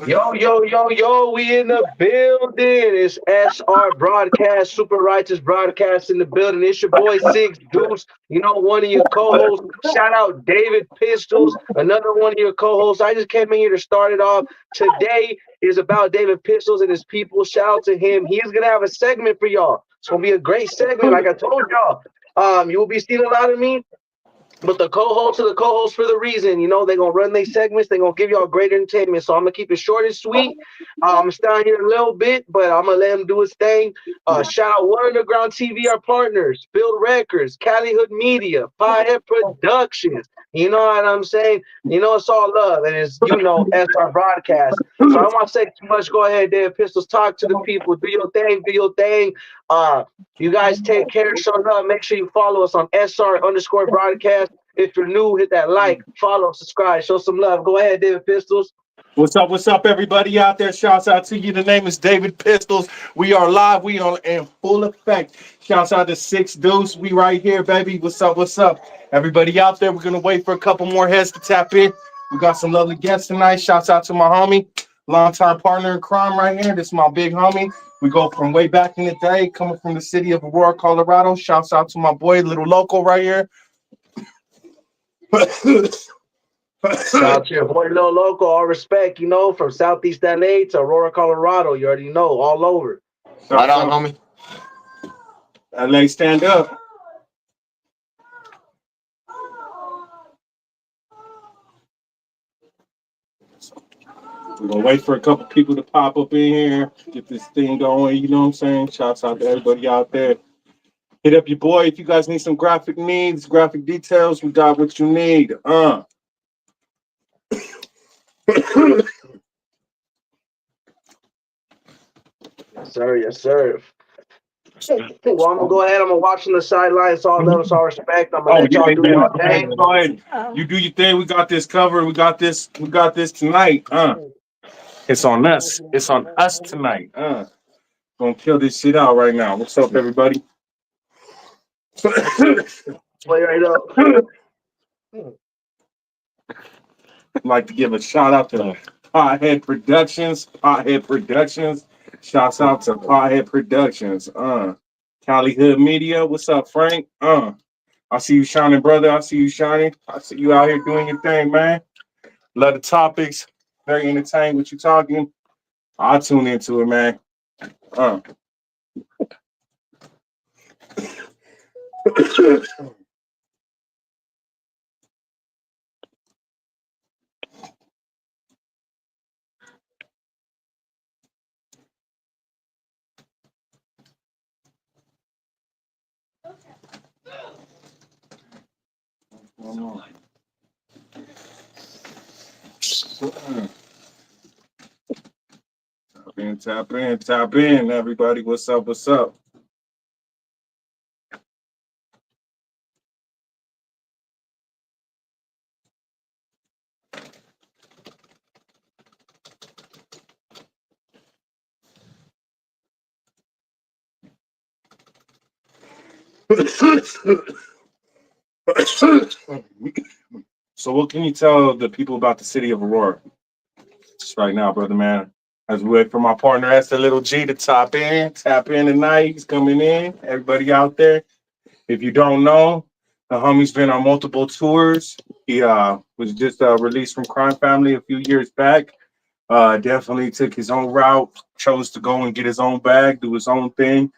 Yo, we in the building. It's SR Broadcast, Super Righteous Broadcast in the building. It's your boy Six Deuce. You know, one of your co-hosts. Shout out David Pistols, another one of your co-hosts. I just came in here to start it off. Today is about David Pistols and his people. Shout out to him. He's gonna have a segment for y'all. It's gonna be a great segment, like I told y'all. You will be seeing a lot of me. But the co-hosts are the co-hosts for the reason. You know, they're going to run their segments. They're going to give y'all great entertainment. So I'm going to keep it short and sweet. I'm going to stay here a little bit, but I'm going to let him do his thing. Shout out One Underground TV, our partners, Build Records, Cali Hood Media, Firehead Productions. You know what I'm saying? You know, it's all love. And it's, SR Broadcast. So I don't want to say too much. Go ahead, David Pistols. Talk to the people. Do your thing. Do your thing. You guys take care. Show love. Make sure you follow us on SR_broadcast. If you're new, hit that like, follow, subscribe, show some love. Go ahead, David Pistols. What's up, everybody out there? Shouts out to you. The name is David Pistols. We are live. We are in full effect. Shouts out to Six Deuce. We right here, baby. What's up? Everybody out there, we're going to wait for a couple more heads to tap in. We got some lovely guests tonight. Shouts out to my homie, longtime partner in crime right here. This is my big homie. We go from way back in the day, coming from the city of Aurora, Colorado. Shouts out to my boy, little Loco right here. Shout out to your boy Lil Loco, all respect, from Southeast LA to Aurora, Colorado. You already know, all over. Right on, homie. LA, stand up. We're gonna wait for a couple people to pop up in here, get this thing going, you know what I'm saying? Shouts out to everybody out there. Hit up your boy if you guys need some graphic needs, graphic details, we got what you need. Yes, sir. Yes, sir. Well, I'm gonna go ahead. I'm gonna watch on the sidelines. All love, all respect. I'm gonna let y'all do your thing. Go ahead. You do your thing. We got this covered. We got this tonight. It's on us. It's on us tonight. Gonna kill this shit out right now. What's up, everybody? Play right up. I'd like to give a shout out to Pothead Productions. Pothead Productions. Shouts out to Pothead Productions. Cali Hood Media. What's up, Frank? I see you shining, brother. I see you shining. I see you out here doing your thing, man. Love the topics. Very entertaining what you talking. I'll tune into it, man. Tap in, everybody. What's up? What's up? So, what can you tell the people about the city of Aurora? Just right now, brother, man. As we wait for my partner, that's the little G to tap in tonight. He's coming in. Everybody out there, if you don't know, the homie's been on multiple tours. He was just released from Crime Family a few years back. Definitely took his own route, chose to go and get his own bag, do his own thing.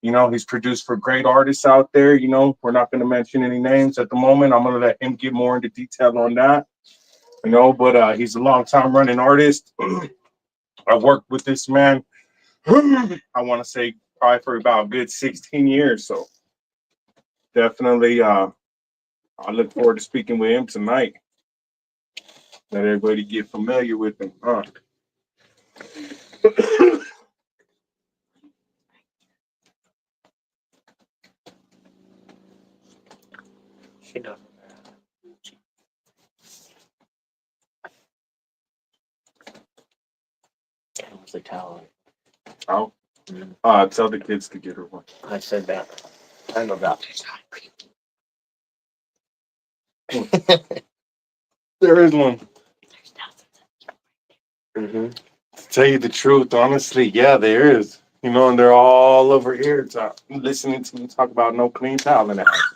You know, he's produced for great artists out there. You know, we're not going to mention any names at the moment. I'm going to let him get more into detail on that. You know, but he's a long time running artist. I worked with this man, I want to say probably for about a good 16 years. So definitely, I look forward to speaking with him tonight. Let everybody get familiar with him. What's the towel? Oh, tell the kids to get her one. I said that. I know that. There is one. Mm-hmm. To tell you the truth, honestly, yeah, there is. You know, and they're all over here listening to me talk about no clean towel in the house.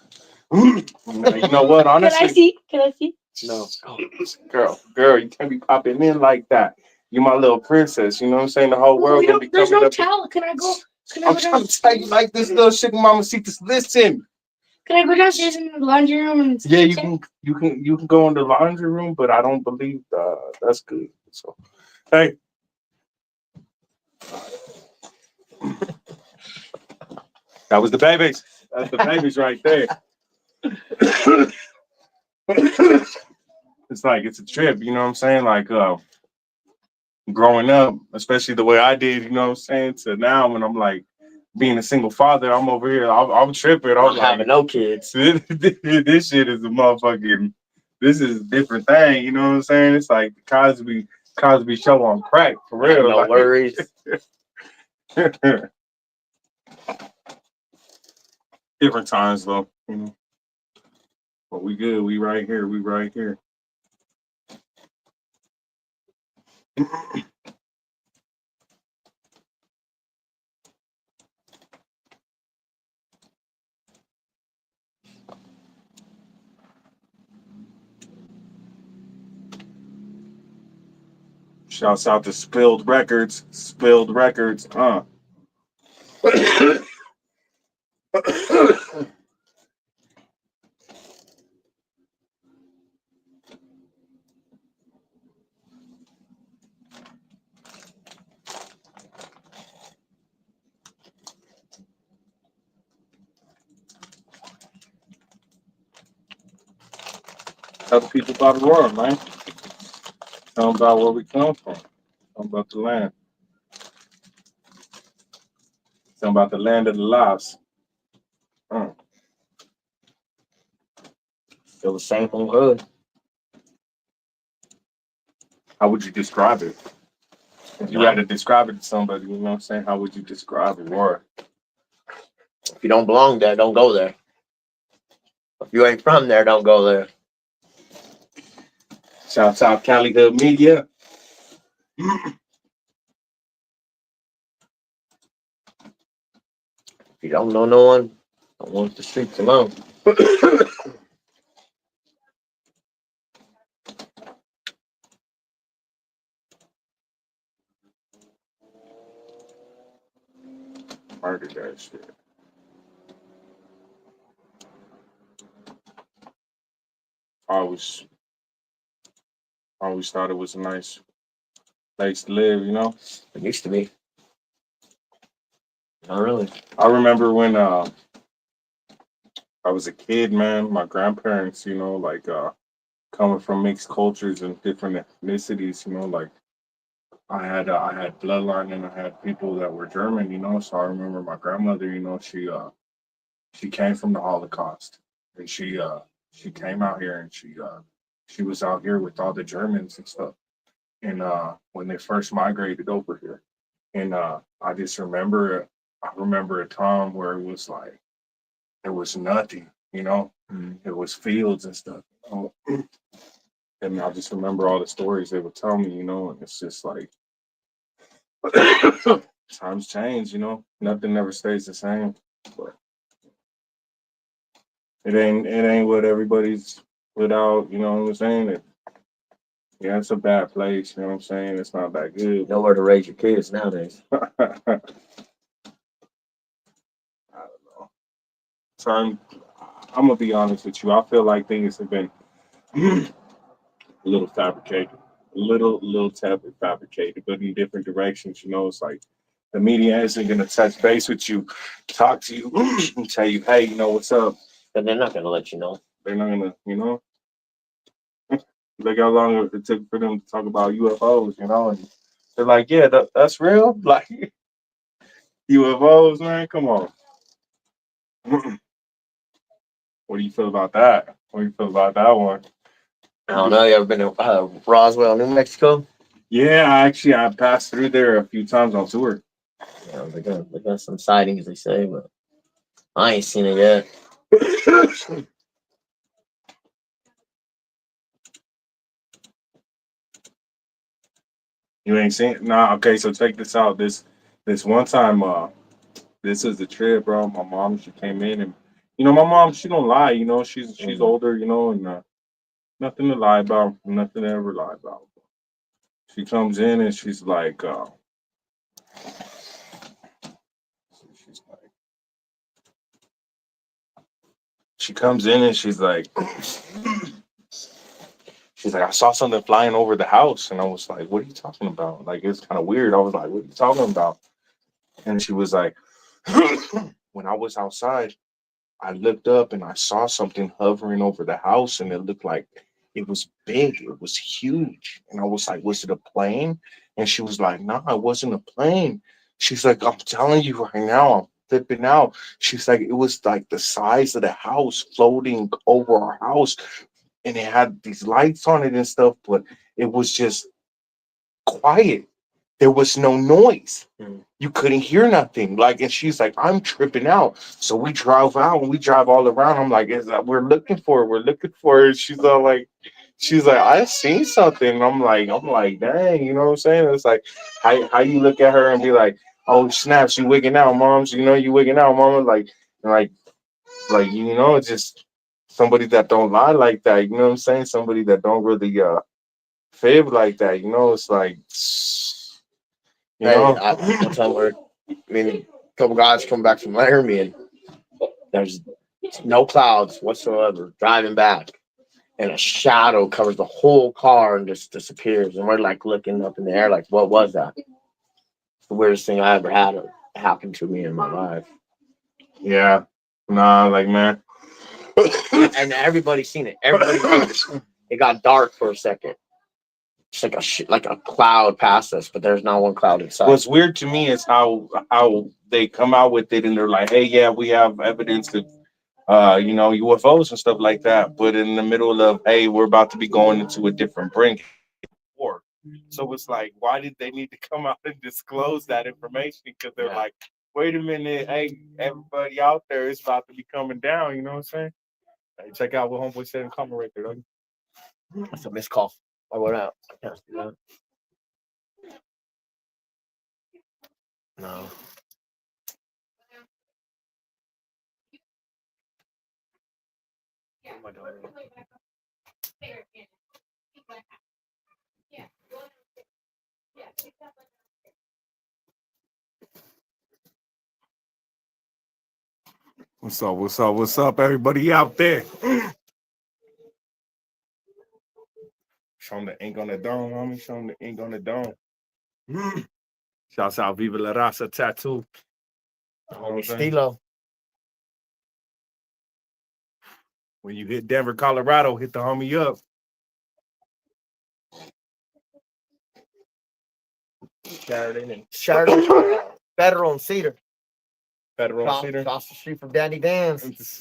You know what? Honestly, Can I see? Can I see? No. girl, you can't be popping in like that. You my little princess. You know what I'm saying? The whole Well, world we gonna be don't. There's coming no up. towel. Can I go? Can I I'm go trying to tell you downstairs? like this little sugar mama see this. Listen. Can I go downstairs in the laundry room and Yeah, fix it? you can go in the laundry room, but I don't believe that's good. So hey, that was the babies. That's the babies right there. It's like it's a trip, you know what I'm saying? Like growing up, especially the way I did, you know what I'm saying, to now when I'm like being a single father, I'm over here, I'm tripping. I'm Not like, having no kids. this shit is a motherfucking, this is a different thing, you know what I'm saying? It's like Cosby show on crack for real. No Like, worries. different times though, you know. But we good. We right here. We right here. Shouts out to Spilled Records. Spilled Records. Tell the people about Aurora, man. Tell them about where we come from. Tell them about the land. Tell them about the land of the lives. Uh, Still the same old hood. how would you describe it? If you Nah. had to describe it to somebody, you know what I'm saying? How would you describe Aurora? If you don't belong there, don't go there. If you ain't from there, don't go there. Shouts out Cali Hood Media. If you don't know no one, don't want the streets alone. Murder that shit. I always, always thought it was a nice place to live, you know? It used to be. Not really. I remember when I was a kid, man, my grandparents, you know, like coming from mixed cultures and different ethnicities, you know, like I had bloodline and I had people that were German, you know. So I remember my grandmother, you know, she came from the Holocaust and she came out here and she was out here with all the Germans and stuff. And when they first migrated over here. And I just remember I remember a time where it was like there was nothing, you know. It was fields and stuff. You know? And I just remember all the stories they would tell me, you know, and it's just like times change, you know. Nothing never stays the same. But it ain't what everybody's without, you know what I'm saying? Yeah, it's a bad place, you know what I'm saying? It's not that good. Nowhere to raise your kids nowadays. I don't know. Time I'm gonna be honest with you. I feel like things have been a little fabricated, little tad bit fabricated, but in different directions. You know, it's like the media isn't gonna touch base with you, talk to you, and tell you, hey, you know what's up. But they're not gonna let you know. They're not gonna, you know, look how long it took for them to talk about UFOs, you know, and they're like, yeah, that's real, like UFOs, man. Come on. What do you feel about that? What do you feel about that one? I don't know. You ever been to Roswell, New Mexico? Yeah, I passed through there a few times on tour. Yeah, they got some sightings, they say, but I ain't seen it yet. You ain't seen? Nah. Okay, so check this out. This one time, this is the trip, bro. My mom, she came in, and my mom, she don't lie. She's older, and nothing to lie about, nothing to ever lie about. She comes in and she's like, she comes in and she's like, I saw something flying over the house, and I was like, what are you talking about? Like, it's kind of weird. I was like, what are you talking about? And she was like, when I was outside, I looked up and I saw something hovering over the house, and it looked like it was big. It was huge. And I was like, was it a plane? And she was like, no, it wasn't a plane. She's like, I'm telling you right now, I'm flipping out. She's like, it was like the size of the house floating over our house, and it had these lights on it and stuff, but it was just quiet. There was no noise. You couldn't hear nothing. Like, and she's like, I'm tripping out. So we drove out and we drive all around. I'm like, we're looking for it. We're looking for it. She's like, I seen something. I'm like, dang, you know what I'm saying? It's like, how you look at her and be like, oh snaps, you wigging out, moms. You wigging out, mama. Like, it's just somebody that don't lie like that. You know what I'm saying? Somebody that don't really fib like that. It's like, you Hey, know. one time a couple guys come back from Laramie and there's no clouds whatsoever driving back, and a shadow covers the whole car and just disappears. And we're like looking up in the air, like, what was that? It's the weirdest thing I ever had happen to me in my life. Yeah. Nah, like man. And everybody's seen it. It got dark for a second. It's like like a cloud past us, but there's not one cloud inside. What's weird to me is how they come out with it and they're like, hey, yeah, we have evidence of UFOs and stuff like that. But in the middle of, hey, we're about to be going into a different brink war. So it's like, why did they need to come out and disclose that information? Because they're like, wait a minute, hey, everybody out there is about to be coming down. You know what I'm saying? Hey, check out what homeboy said in comment right there. That's a missed call. I went out. I can't do that. No. Oh my God. What's up? What's up? What's up, everybody out there? Show them the ink on the dome, homie. Show them the ink on the dome. Shouts out Viva La Raza Tattoo. Homie Stilo. When you hit Denver, Colorado, hit the homie up. Sheridan, Federal and Cedar. Federal and Cedar. Across the street from Danny Dan's.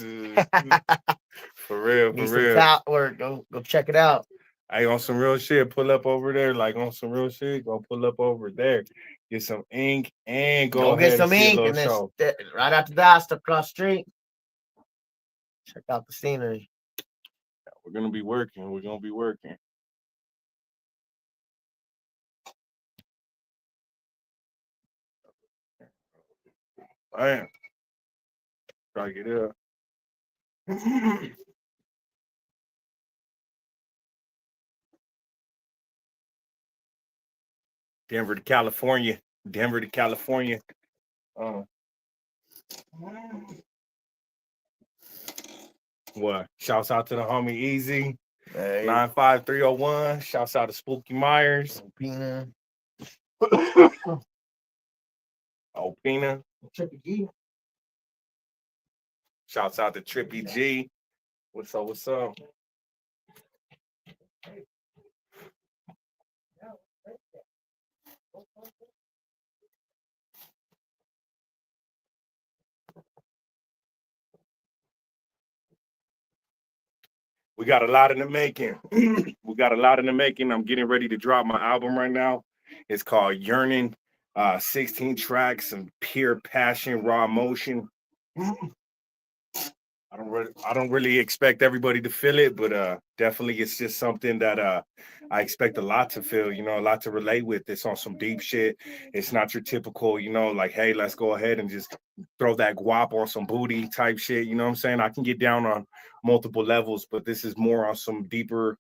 For real, Need for real. some work. Go check it out. Hey, on some real shit, pull up over there. Like on some real shit, go pull up over there. Get some ink and go ahead get some and see ink a and little then show. right after that, step across the street. Check out the scenery. We're gonna be working. We're gonna be working. Damn. Try to get up. Denver to California. Denver to California. What? Shouts out to the homie Easy. Hey. 95301. Shouts out to Spooky Myers. Pina. Pina. Trippy G. Shouts out to Trippy G. What's up? What's up? We got a lot in the making. We got a lot in the making. I'm getting ready to drop my album right now. It's called Yearning. 16 tracks, some pure passion, raw emotion. I don't really expect everybody to feel it, but definitely it's just something that I expect a lot to feel, you know, a lot to relate with. It's on some deep shit. It's not your typical, you know, like, hey, let's go ahead and just throw that guap on some booty type shit. You know what I'm saying? I can get down on multiple levels, but this is more on some deeper,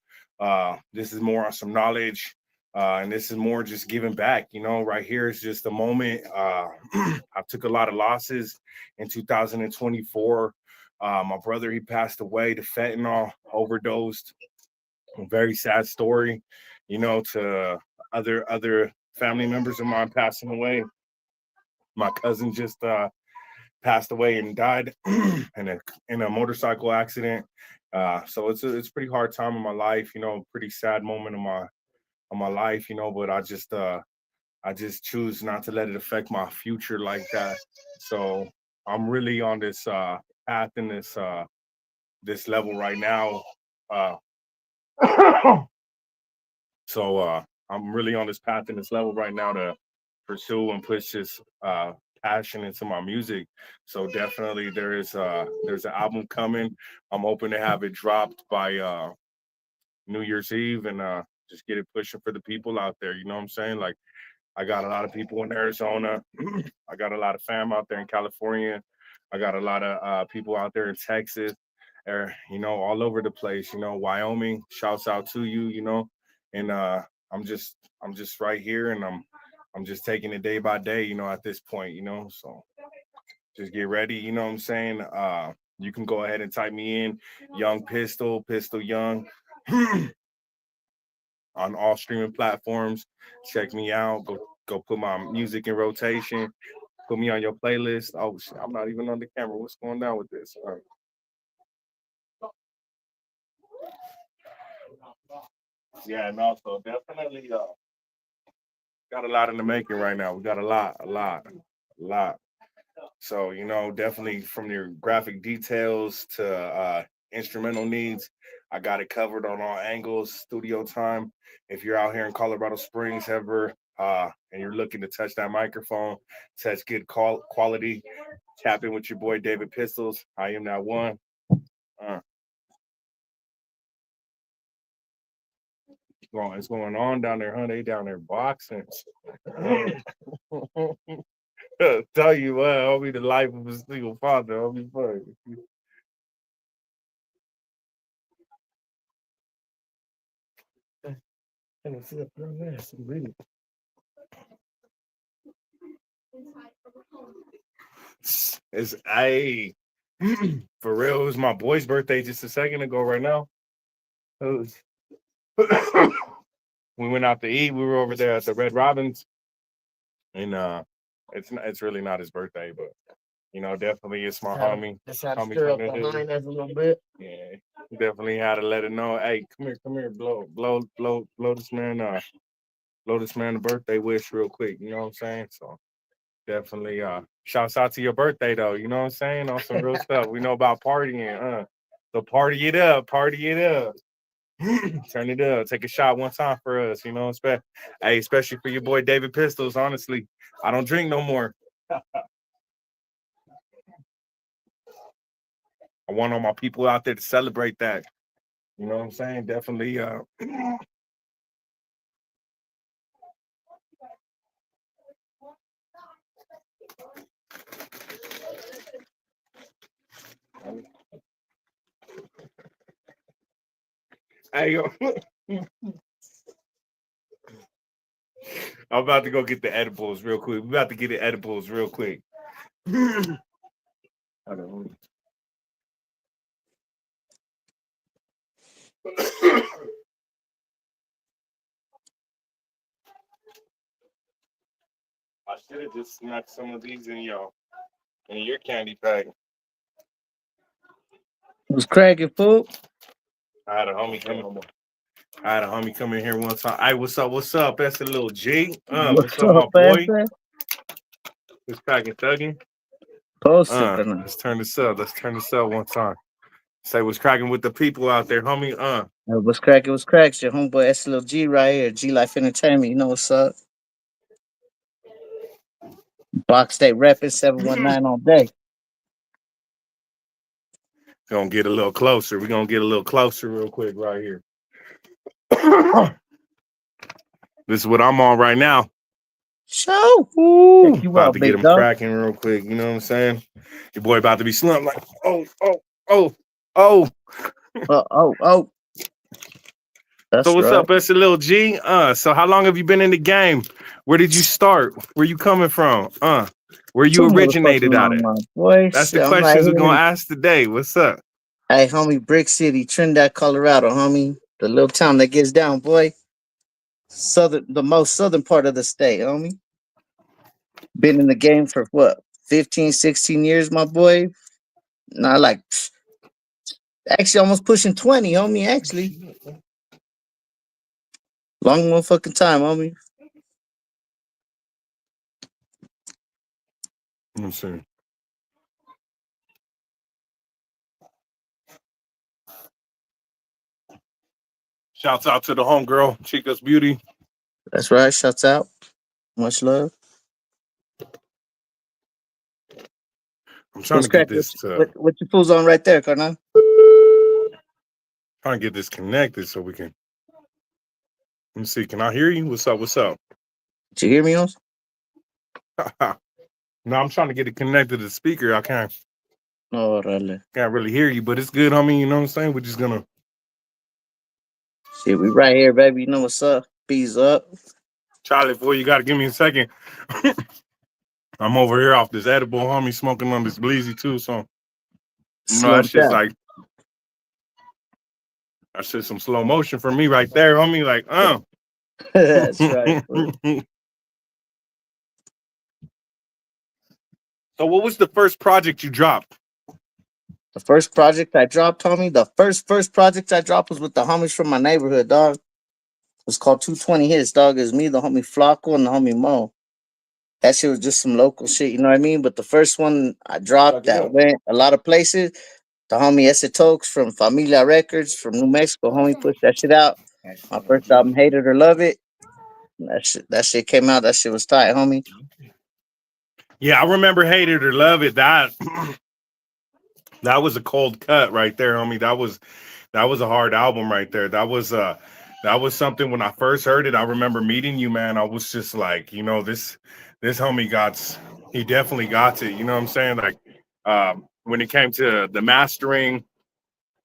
this is more on some knowledge. And this is more just giving back, you know. Right here is just a moment. I took a lot of losses in 2024. My brother, he passed away to fentanyl, overdosed. A very sad story, you know, to other family members of mine passing away. My cousin just passed away and died in a motorcycle accident. So it's a pretty hard time in my life, you know, pretty sad moment of my life, you know, but I just choose not to let it affect my future like that. So I'm really on this path in this level right now. Uh, so I'm really on this path in this level right now to pursue and push this passion into my music. So definitely there's an album coming. I'm hoping to have it dropped by New Year's Eve and just get it pushing for the people out there. You know what I'm saying? Like I got a lot of people in Arizona. I got a lot of fam out there in California. I got a lot of people out there in Texas, or you know, all over the place. You know, Wyoming. Shouts out to you. You know, and I'm just right here, and I'm just taking it day by day. You know, at this point, you know, so just get ready. You know what I'm saying? You can go ahead and type me in, Young Pistol, Pistol Young. On all streaming platforms. Check me out. Go put my music in rotation. Put me on your playlist. Oh shit, I'm not even on the camera. What's going down with this? Yeah, and also definitely got a lot in the making right now. We got a lot. So, you know, definitely from your graphic details to instrumental needs, I got it covered on all angles, studio time. If you're out here in Colorado Springs ever and you're looking to touch that microphone, touch good quality, tap in with your boy David Pistols. I am that one. Uh, it's going on down there, huh? They down there boxing. Tell you what, I'll be the life of a single father. I'll be fine. And it's up real nasty, really. It's I for real. It was my boy's birthday just a second ago. Right now, it was, we went out to eat. We were over there at the Red Robins, and it's really not his birthday, but you know, definitely it's my homie. Just had to Homie stir up coming in here. behind us a little bit. Yeah, definitely had to let it know. Hey, come here, blow this man, blow this man a birthday wish real quick. You know what I'm saying? So definitely, shouts out to your birthday though. You know what I'm saying? On some real stuff. We know about partying, So party it up, turn it up. Take a shot one time for us. You know, hey, especially for your boy David Pistols. Honestly, I don't drink no more. I want all my people out there to celebrate that. You know what I'm saying? Definitely. Hey, yo, I'm about to go get the edibles real quick. We about to get the edibles real quick. I don't. I should have just snuck some of these in your candy bag. Was cracking food? I had a homie come. I had a homie come in here one time. Hey, what's up? What's up? That's a little G. What's What's up, my up, boy? Pastor? It's cracking thugging. Posted or not? Let's turn this up. Let's turn this up one time. Say what's cracking with the people out there, homie. What's cracking? What's cracks? Your homeboy SLG right here. G Life Entertainment. You know what's up? Box State repping 719 all day. Gonna get a little closer. We're gonna get a little closer real quick right here. This is what I'm on right now. So Ooh, check you about out, to get big him dog. cracking real quick. You know what I'm saying? Your boy about to be slumped like, oh, oh. Oh. So That's what's right. up, that's a little G? So how long have you been in the game? Where did you start? Where you coming from? Where Too you motherfucking originated out long, of? my boy. That's the Shit, I'm right questions we're here gonna in, ask today. What's up? hey, homie, Brick City, Trinidad, Colorado, homie. The little town that gets down, boy. The most southern part of the state, homie. Been in the game for what, 15, 16 years, my boy? Not like, actually almost pushing 20, homie, actually. Long motherfucking time, homie. Let me see. Shouts out to the homegirl, Chica's Beauty. That's right. Shouts out. Much love. I'm trying What's to get crack? What, this what your fools on right there, Carnal? trying to get this connected so we can. Let me see. Can I hear you? What's up? What's up? Did you hear me, Ons? No, I'm trying to get it connected to the speaker. I Oh, really? can't really hear you, but it's good, homie. You know what I'm saying? We're just gonna. Shit, we right here, baby. You know what's up? Bees up. Charlie, boy, you gotta give me a second. I'm over here off this edible, homie, smoking on this bleezy too. So you know that Slumped shit's out. like that shit's some slow motion for me right there, homie. Like, That's right. Fool. So what was the first project you dropped? The first project I dropped, homie, the first project I dropped was with the homies from my neighborhood, dog. It was called 220 Hits, dog. It's me, the homie Flocko, and the homie Mo. That shit was just some local shit, you know what I mean? But the first one I dropped Fuck it that up. went a lot of places, the homie Ese Tokes from Familia Records from New Mexico, homie pushed that shit out. My first album, Hate It or Love It. That shit came out. That shit was tight, homie. Yeah, I remember Hate It or Love It. That was a cold cut right there, homie. That was a hard album right there. That was something when I first heard it. I remember meeting you, man. I was just like, this homie he definitely got it. You know what I'm saying? Like, when it came to the mastering,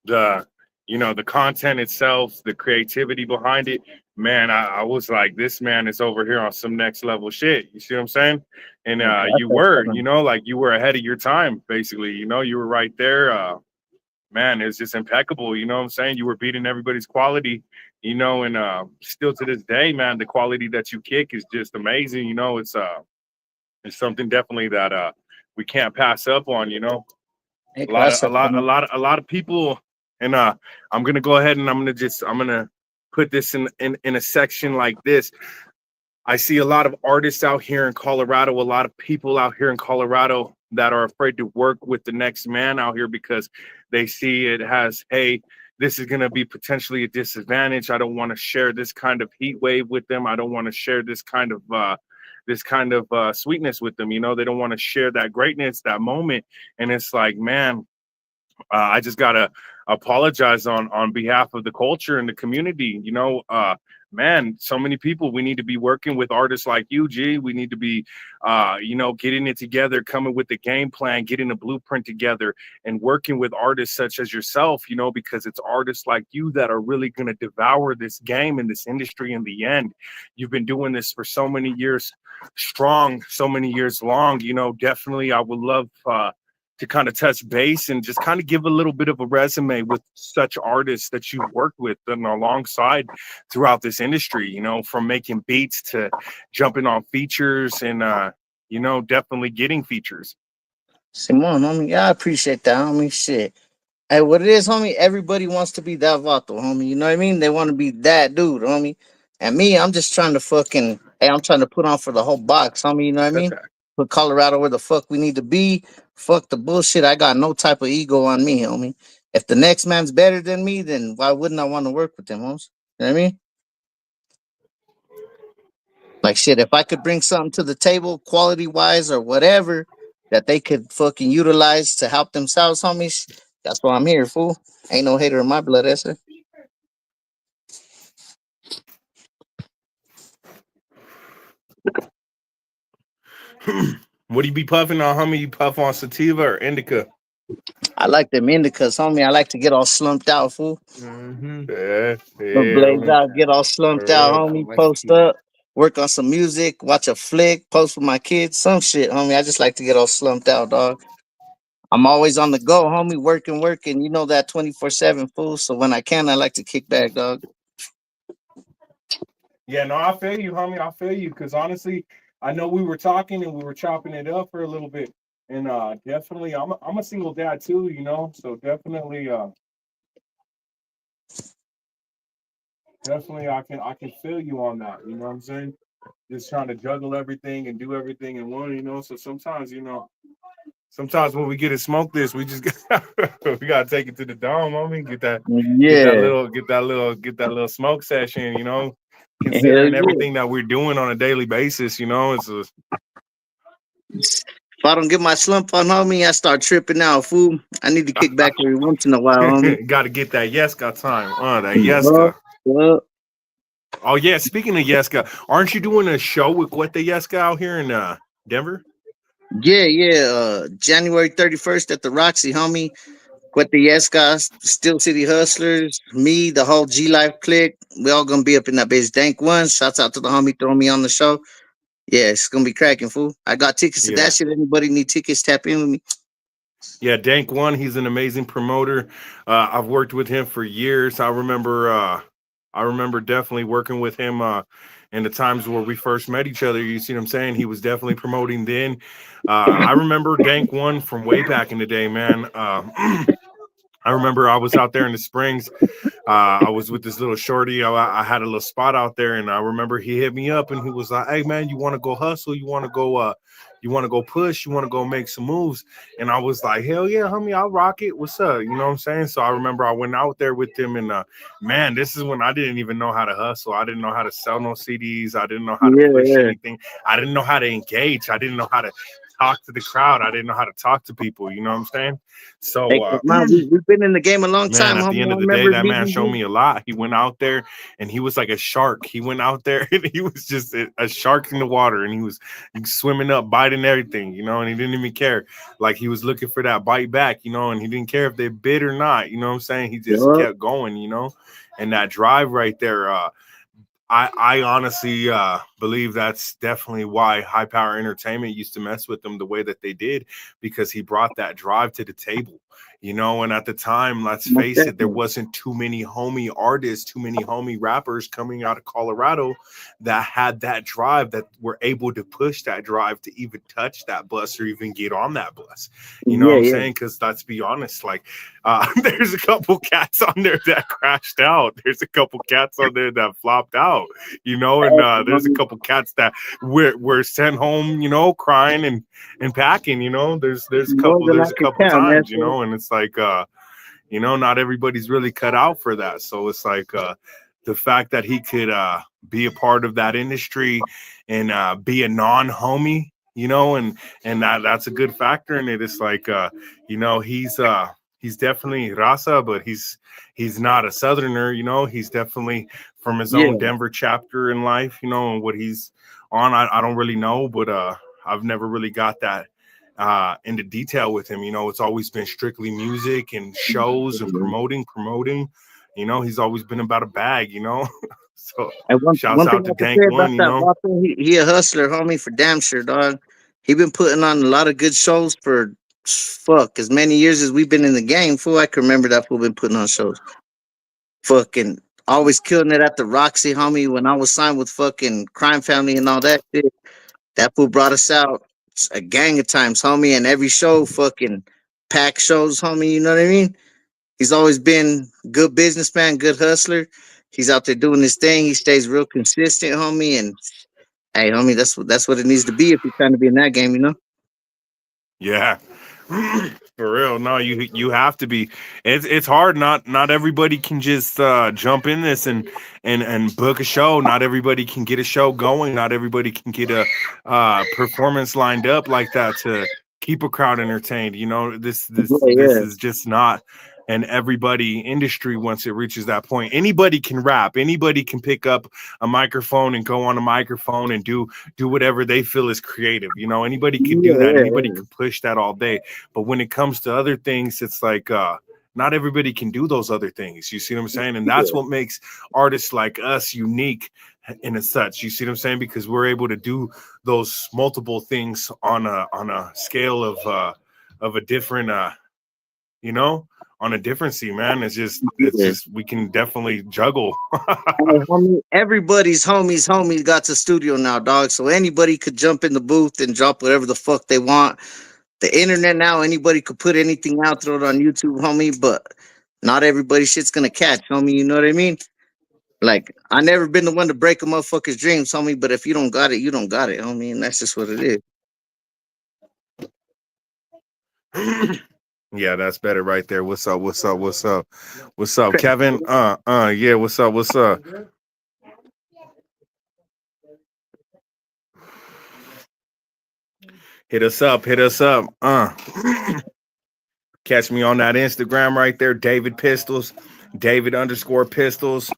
the the content itself, the creativity behind it, man, I was like, this man is over here on some next level shit. You see what I'm saying? And Oh, God, you that's were, fun. like you were ahead of your time, basically. You were right there. Man, it's just impeccable. You know what I'm saying? You were beating everybody's quality, and still to this day, man, the quality that you kick is just amazing. It's something definitely that we can't pass up on. Hey, A lot of a gracias, lot a homie. lot a lot of people, and I'm gonna go ahead and I'm gonna put this in a section like this. I see a lot of artists out here in Colorado, a lot of people out here in Colorado that are afraid to work with the next man out here because they see it as, hey, this is going to be potentially a disadvantage. I don't want to share this kind of heat wave with them. I don't want to share this kind of sweetness with them. They don't want to share that greatness, that moment. And it's like, man, I just gotta apologize on behalf of the culture and the community. Man, so many people. We need to be working with artists like you, G. We need to be, getting it together, coming with the game plan, getting a blueprint together, and working with artists such as yourself. Because it's artists like you that are really gonna devour this game and this industry in the end. You've been doing this for so many years strong, so many years long. Definitely, I would love. To kind of touch base and just kind of give a little bit of a resume with such artists that you've worked with and alongside throughout this industry, from making beats to jumping on features and, definitely getting features. Simon, homie. Yeah, I appreciate that, homie. Shit. Hey, what it is, homie, everybody wants to be that vato, homie. You know what I mean? They want to be that dude, homie. And me, I'm just trying to I'm trying to put on for the whole box, homie. You know what I mean? Put Colorado where the fuck we need to be. Fuck the bullshit. I got no type of ego on me, homie. If the next man's better than me, then why wouldn't I want to work with them, homies? You know what I mean? Like shit, if I could bring something to the table, quality wise or whatever, that they could fucking utilize to help themselves, homies, That's why I'm here, fool. Ain't no hater in my blood, Esther. What do you be puffing on, homie? You puff on sativa or indica? I like them indicas, homie. I like to get all slumped out, fool. Yeah, yeah, Blaze homie. out, get all slumped For out, real. homie. Post Whiskey. up, work on some music, watch a flick, post with my kids, some shit, homie. I just like to get all slumped out, dog. I'm always on the go, homie, working, working. You know that 24/7, fool. So when I can, I like to kick back, dog. Yeah, no, I feel you, homie. I feel you. Because honestly, I know we were talking and we were chopping it up for a little bit. And definitely, I'm a single dad too, you know. So definitely, I can feel you on that. You know what I'm saying? Just trying to juggle everything and do everything in one, you know. So sometimes, sometimes when we get to smoke this, we just we gotta take it to the dome, homie. Get that Yeah, little, get that little smoke session, you know. hell Considering yeah. everything that we're doing on a daily basis, it's a If I don't get my slump on, homie, I start tripping out, fool. I need to kick back every once in a while, homie. got to get that Yeska time. That Yup, Yeska. yup. Oh yeah, speaking of Yeska, aren't you doing a show with What the Yeska out here in Denver? Yeah, yeah. January 31st at the Roxy, homie. With the Yes Guys, Steel City Hustlers, me, the whole G Life clique. We all gonna be up in that bitch. Dank one. Shouts out to the homie throwing me on the show. Yeah, it's gonna be cracking, fool. I got tickets to that Yeah. shit. Anybody need tickets, tap in with me. Yeah, Dank One, he's an amazing promoter. I've worked with him for years. I remember definitely working with him in the times where we first met each other. You see what I'm saying? He was definitely promoting then. I remember Dank One from way back in the day, man. I remember I was out there in the Springs. I was with this little shorty. I had a little spot out there, and I remember he hit me up and he was like, "Hey man, you want to go hustle? You want to go push? You want to go make some moves?" And I was like, "Hell yeah, homie, I'll rock it. What's up?" You know what I'm saying? So I remember I went out there with him, and man, this is when I didn't even know how to hustle. I didn't know how to sell no CDs. I didn't know how to Yeah, push yeah. anything. I didn't know how to engage. I didn't know how to talk to the crowd. I didn't know how to talk to people. You know what I'm saying? So Hey, cause man, we've been in the game a long man, time, at the homie. end I of the day, remember that man meeting showed you. me a lot. He went out there and he was like a shark. He went out there and he was just a shark in the water, and he was swimming up, biting everything, and he didn't even care. Like he was looking for that bite back, and he didn't care if they bit or not. You know what I'm saying? He just Yup. kept going, and that drive right there. I honestly believe that's definitely why High Power Entertainment used to mess with them the way that they did, because he brought that drive to the table. And at the time, let's Most face it, there definitely. wasn't too many homie artists, too many homie rappers coming out of Colorado that had that drive, that were able to push that drive to even touch that bus or even get on that bus. You know what Yeah, I'm yeah. saying? Because let's be honest, like there's a couple cats on there that crashed out. There's a couple cats on there that flopped out, and there's a Homie, couple cats that were sent home, crying and packing. There's a more couple than I there's a could couple count, man. times, and it's like not everybody's really cut out for that. So it's like the fact that he could be a part of that industry and be a non-homie, and that's a good factor in it. It's like he's definitely Raza, but he's not a southerner, he's definitely from his own Yeah, Denver chapter in life, and what he's on. I don't really know, but I've never really got that into detail with him. It's always been strictly music and shows and promoting. He's always been about a bag. So and one shouts one thing out to I can say Dank about One. that Walker, he a hustler, homie, for damn sure, dog. He been putting on a lot of good shows for fuck as many years as we've been in the game. Fool, I can remember that fool been putting on shows. Fucking always killing it at the Roxy, homie. When I was signed with fucking Crime Family and all that shit, that fool brought us out a gang of times, homie. And every show, fucking pack shows, homie. You know what I mean? He's always been good businessman, good hustler. He's out there doing his thing. He stays real consistent, homie. And hey, homie, that's what it needs to be if you're trying to be in that game, you know. Yeah. For real. No, you have to be. It's hard. Not everybody can just jump in this and book a show. Not everybody can get a show going. Not everybody can get a performance lined up like that to keep a crowd entertained. You know, this Yeah, is just not an everybody industry. Once it reaches that point, anybody can rap, anybody can pick up a microphone and go on a microphone and do whatever they feel is creative. You know, anybody could do that, anybody yeah. could push that all day. But when it comes to other things, it's like not everybody can do those other things. You see what I'm saying? And that's what makes artists like us unique in a such. You see what I'm saying? Because we're able to do those multiple things on a scale of a different you know, on a different sea, man. It's Yeah. just we can definitely juggle. Hey, homie, everybody's homies got to studio now, dog. So anybody could jump in the booth and drop whatever the fuck they want. The internet now, anybody could put anything out, throw it on YouTube, homie. But not everybody shit's gonna catch, homie. You know what I mean? Like I never been the one to break a motherfucker's dreams, homie. But if you don't got it, you don't got it, homie. And that's just what it is. Yeah, that's better right there. What's up? What's up? What's up? What's up, Kevin? Yeah, what's up? What's up? Hit us up, hit us up. Catch me on that Instagram right there, David Pistols, David underscore Pistols.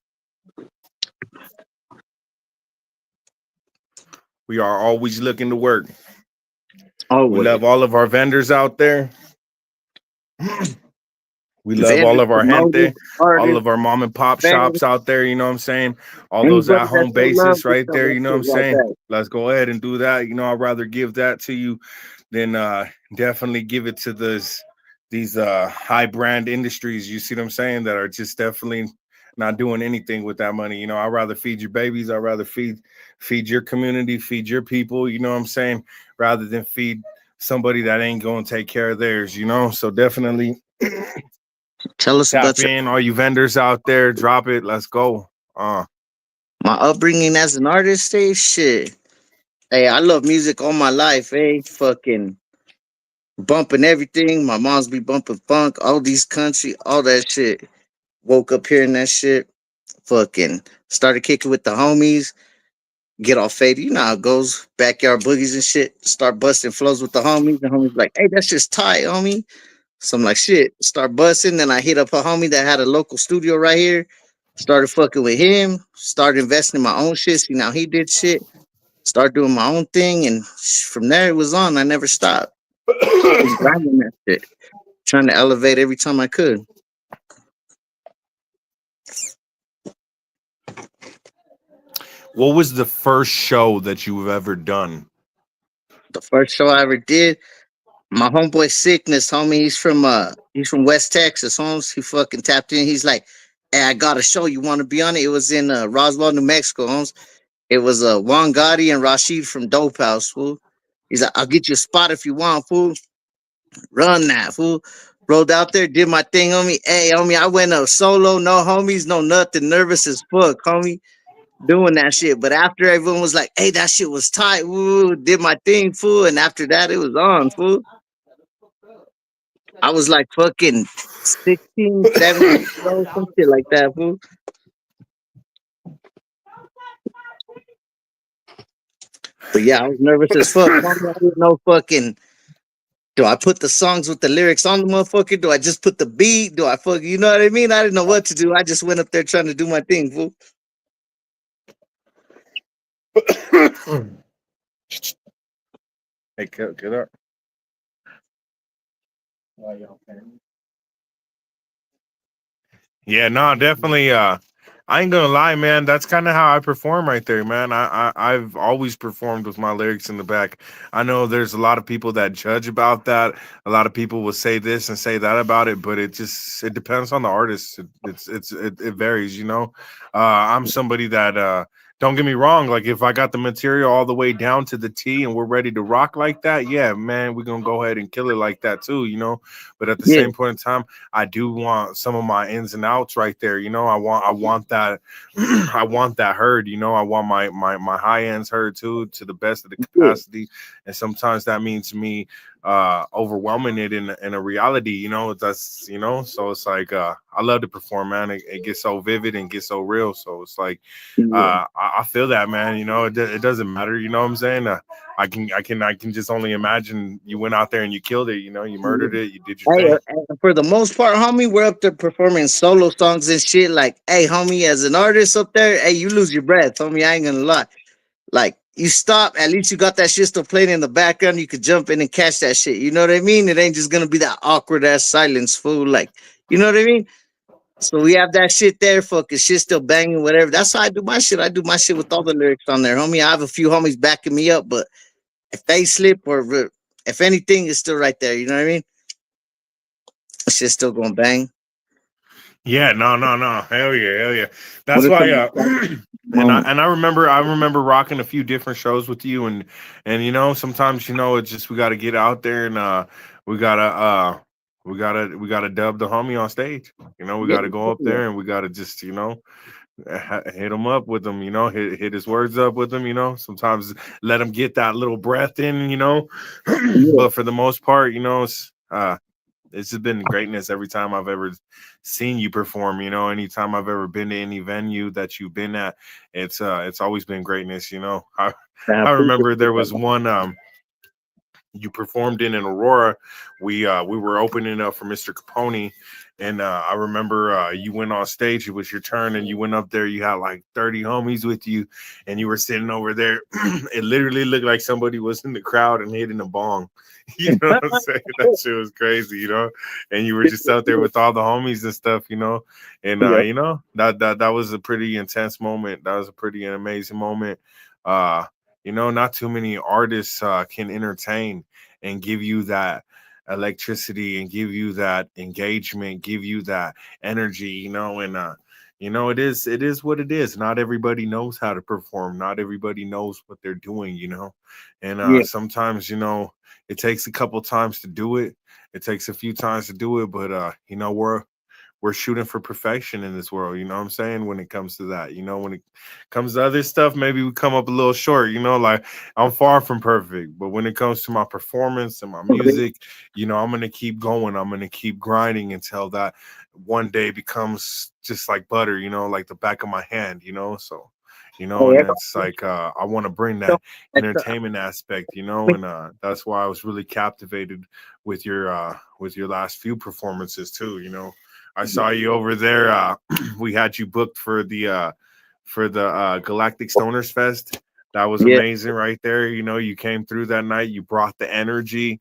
We are always looking to work. We Always. love all of our vendors out there. We love all Vendors, of our promoters, gente, all artists, of our mom and pop fans, shops out there. You know what I'm saying? All those anybody at that home still loves bases to right sell there. that You know what shit I'm like saying? that. Let's go ahead and do that. You know, I'd rather give that to you than definitely give it to these high brand industries. You see what I'm saying? That are just definitely not doing anything with that money. You know, I'd rather feed your babies. I'd rather feed your community, feed your people. You know what I'm saying? Rather than feed somebody that ain't going to take care of theirs. You know, so definitely. Tell us Tap about your in, all you vendors out there, drop it. Let's go. my upbringing as an artist. Hey, shit. Hey, I love music all my life. Hey, fucking bumping everything. My mom's be bumping funk, all these country, all that shit. Woke up hearing that shit. Fucking started kicking with the homies. Get all faded. You know how it goes. Backyard boogies and shit. Start busting flows with the homies. The homies like, hey, that's just tight, homie. So I'm like, shit. Start busting. Then I hit up a homie that had a local studio right here. Started fucking with him. Started investing in my own shit. See, now he did shit. Start doing my own thing. And from there, it was on. I never stopped. Just grinding that shit. Trying to elevate every time I could. What was the first show that you've ever done? The first show I ever did, my homeboy Sickness, homie, he's from West Texas, homes. He fucking tapped in. He's like, hey, I got a show. You want to be on it? It was in Roswell, New Mexico, homes. It was Juan Gotti and Rashid from Dope House, fool. He's like, I'll get you a spot if you want, fool. Run that, fool. Rolled out there, did my thing, homie. Hey, homie, I went up solo, no homies, no nothing, nervous as fuck, homie. Doing that shit. But after everyone was like, hey, that shit was tight, woo, did my thing, fool. And after that, it was on, fool. I was like fucking 16, 17, some shit like that, fool. But yeah, I was nervous as fuck. Homie. I didn't know fucking. Do I put the songs with the lyrics on the motherfucker? Do I just put the beat? Do I fuck? You know what I mean? I didn't know what to do. I just went up there trying to do my thing, fool. Hey, get up. Yeah, no, definitely. I ain't gonna lie, man. That's kind of how I perform right there, man. I've always performed with my lyrics in the back. I know there's a lot of people that judge about that. A lot of people will say this and say that about it, but it depends on the artist. It varies, you know. I'm somebody that don't get me wrong. Like if I got the material all the way down to the T and we're ready to rock like that, yeah, man, we're gonna go ahead and kill it like that too, you know. But at the Yeah, same point in time, I do want some of my ins and outs right there. You know, I want that I want that heard, you know, I want my high ends heard too to the best of the yeah, capacity. And sometimes that means me overwhelming it in a reality, that's, so it's like, I love to perform, man. It gets so vivid and gets so real, so it's like, Yeah. I feel that, man. It doesn't matter, you know what I'm saying. I can just only imagine you went out there and you killed it, you murdered it, you did your Hey, thing. for the most part, homie, we're up there performing solo songs and shit. Like, hey, homie, as an artist up there, hey, you lose your breath, homie. I ain't gonna lie. Like, you stop, at least you got that shit still playing in the background. You could jump in and catch that shit. You know what I mean? It ain't just gonna be that awkward ass silence, fool. Like, you know what I mean? So we have that shit there, fucking shit still banging, whatever. That's how I do my shit. I do my shit with all the lyrics on there, homie. I have a few homies backing me up, but if they slip or if anything, it's still right there. You know what I mean? Shit's still gonna bang. Yeah, no, no, no, hell yeah, hell yeah. What That's are why. some And moments? I remember rocking a few different shows with you, and sometimes it's just we got to get out there and we gotta we gotta dub the homie on stage. We Yeah, got to go up there and we got to just hit him up with him. Hit his words up with him. Sometimes let him get that little breath in. yeah, But for the most part, it's just been greatness every time I've ever seen you perform. Anytime I've ever been to any venue that you've been at, it's always been greatness. I I I appreciate remember it. there was one you performed in Aurora. We were opening up for Mr. Capone, and I remember you went on stage. It was your turn, and you went up there. You had like 30 homies with you, and you were sitting over there. It literally looked like somebody was in the crowd and hitting a bong. You know what I'm saying? That shit was crazy, And you were just out there with all the homies and stuff. And Yeah, that was a pretty intense moment. That was a pretty amazing moment. Uh, not too many artists can entertain and give you that electricity and give you that engagement, give you that energy, and it is what it is. Not everybody knows how to perform. Not everybody knows what they're doing. And yeah, sometimes, it takes a couple times to do it. It takes a few times to do it, but we're shooting for perfection in this world. You know what I'm saying? When it comes to that, when it comes to other stuff, maybe we come up a little short. Like I'm far from perfect, but when it comes to my performance and my music, I'm gonna keep going. I'm gonna keep grinding until that one day becomes just like butter. Like the back of my hand. So. And hey, it's like I want to bring so, that entertainment aspect, and that's why I was really captivated with your last few performances too. I saw you over there. We had you booked for the Galactic Stoners Fest. That was yeah, amazing right there. You came through that night. You brought the energy.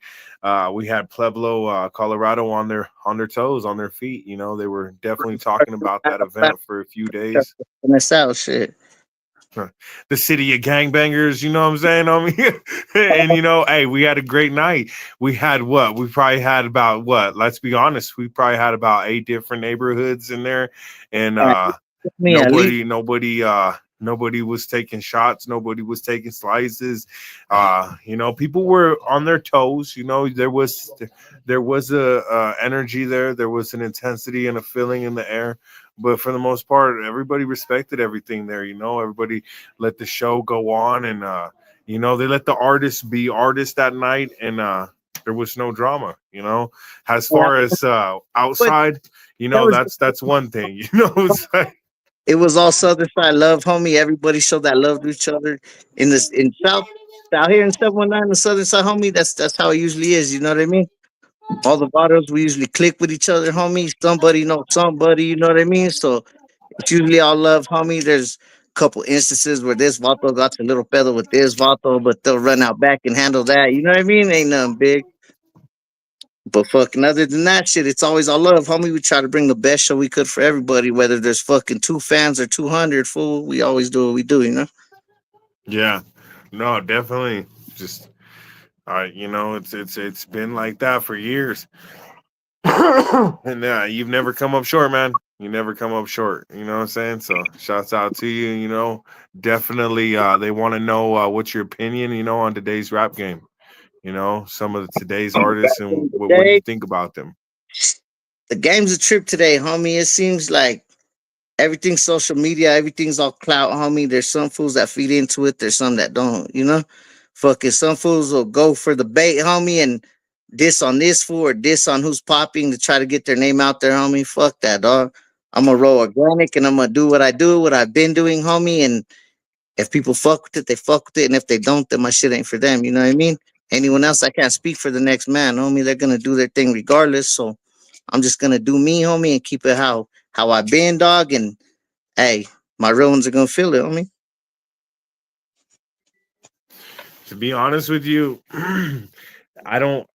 We had Pueblo, Colorado on their toes, on their feet. They were definitely talking about that event for a few days. and that's out shit. The city of gangbangers, you know what I'm saying? And hey, we had a great night. We had what? We probably had about what? Let's be honest, we probably had about 8 different neighborhoods in there, and Me at least. nobody was taking shots, nobody was taking slices. People were on their toes. There was a energy there was an intensity and a feeling in the air, but for the most part everybody respected everything there. Everybody let the show go on, and they let the artists be artists that night, and there was no drama. As far as But outside, that was that's one thing. It's like, it was all Southern side love, homie. Everybody showed that love to each other in this in South out here in 719, the Southern side, homie. That's how it usually is. You know what I mean? All the bottles we usually click with each other, homie. Somebody knows somebody. You know what I mean? So it's usually all love, homie. There's a couple instances where this vato got a little pedo with this vato, but they'll run out back and handle that. You know what I mean? Ain't nothing big. But fucking other than that shit, it's always all love, homie. We try to bring the best show we could for everybody, whether there's fucking 2 fans or 200, fool. We always do what we do, you know? yeah, no, definitely. Just it's been like that for years. And you've never come up short, man. You never come up short. You know what I'm saying? So shouts out to you. Definitely. They want to know what's your opinion. On today's rap game. Some of today's artists, and what do you Today, think about them? the game's a trip today, homie. It seems like everything's social media, everything's all clout, homie. There's some fools that feed into it, there's some that don't, you know? Fucking some fools will go for the bait, homie, and diss on this fool or diss on who's popping to try to get their name out there, homie. Fuck that, dog. I'm gonna roll organic and I'm gonna do what I do, what I've been doing, homie. And if people fuck with it, they fuck with it. And if they don't, then my shit ain't for them. You know what I mean? Anyone else, I can't speak for the next man, homie. They're gonna do their thing regardless. So I'm just gonna do me, homie, and keep it how I been, dog. And hey, my real ones are gonna feel it, homie. To be honest with you, I don't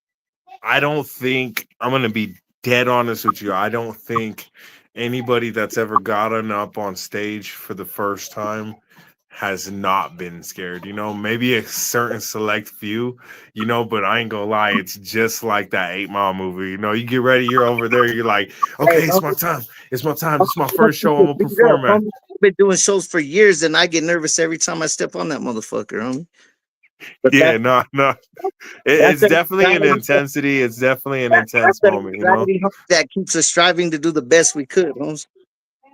I don't think I'm gonna be dead honest with you. I don't think anybody that's ever gotten up on stage for the first time has not been scared. Maybe a certain select few, but I ain't gonna lie, it's just like that 8 Mile movie. You get ready, you're over there, you're like, Hey, okay, it's my time. It's my time. This is my I'll first keep show I'm it gonna beat up, perform at. homie. I've been doing shows for years, and I get nervous every time I step on that motherfucker, homie. But Yeah, no, no. that's It's the definitely an anxiety. intensity. It's definitely an That's intense the moment. anxiety, homie, that keeps us striving to do the best we could, homies.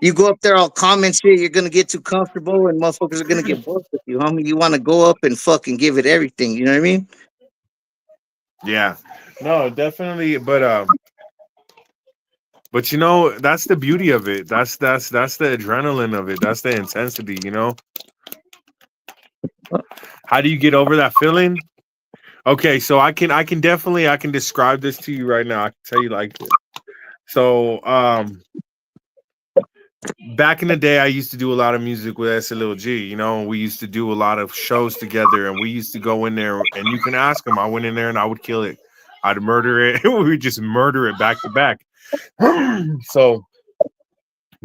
You go up there all calm and shit, you're gonna get too comfortable, and motherfuckers are gonna get bored with you, homie. You want to go up and fucking give it everything. You know what I mean? Yeah. No, definitely. But that's the beauty of it. That's the adrenaline of it. That's the intensity. How do you get over that feeling? Okay, so I can describe this to you right now. I can tell you like this. So back in the day I used to do a lot of music with S. We used to do a lot of shows together and we used to go in there and you can ask him. I went in there and I would kill it. I'd murder it. We would just murder it back to back. So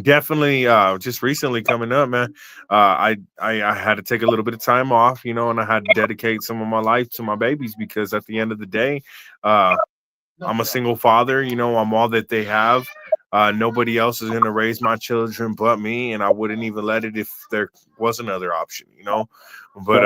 definitely just recently coming up, man. I had to take a little bit of time off, and I had to dedicate some of my life to my babies because at the end of the day, uh I'm a single father. I'm all that they have. Nobody else is going to raise my children but me, and I wouldn't even let it if there was another option. But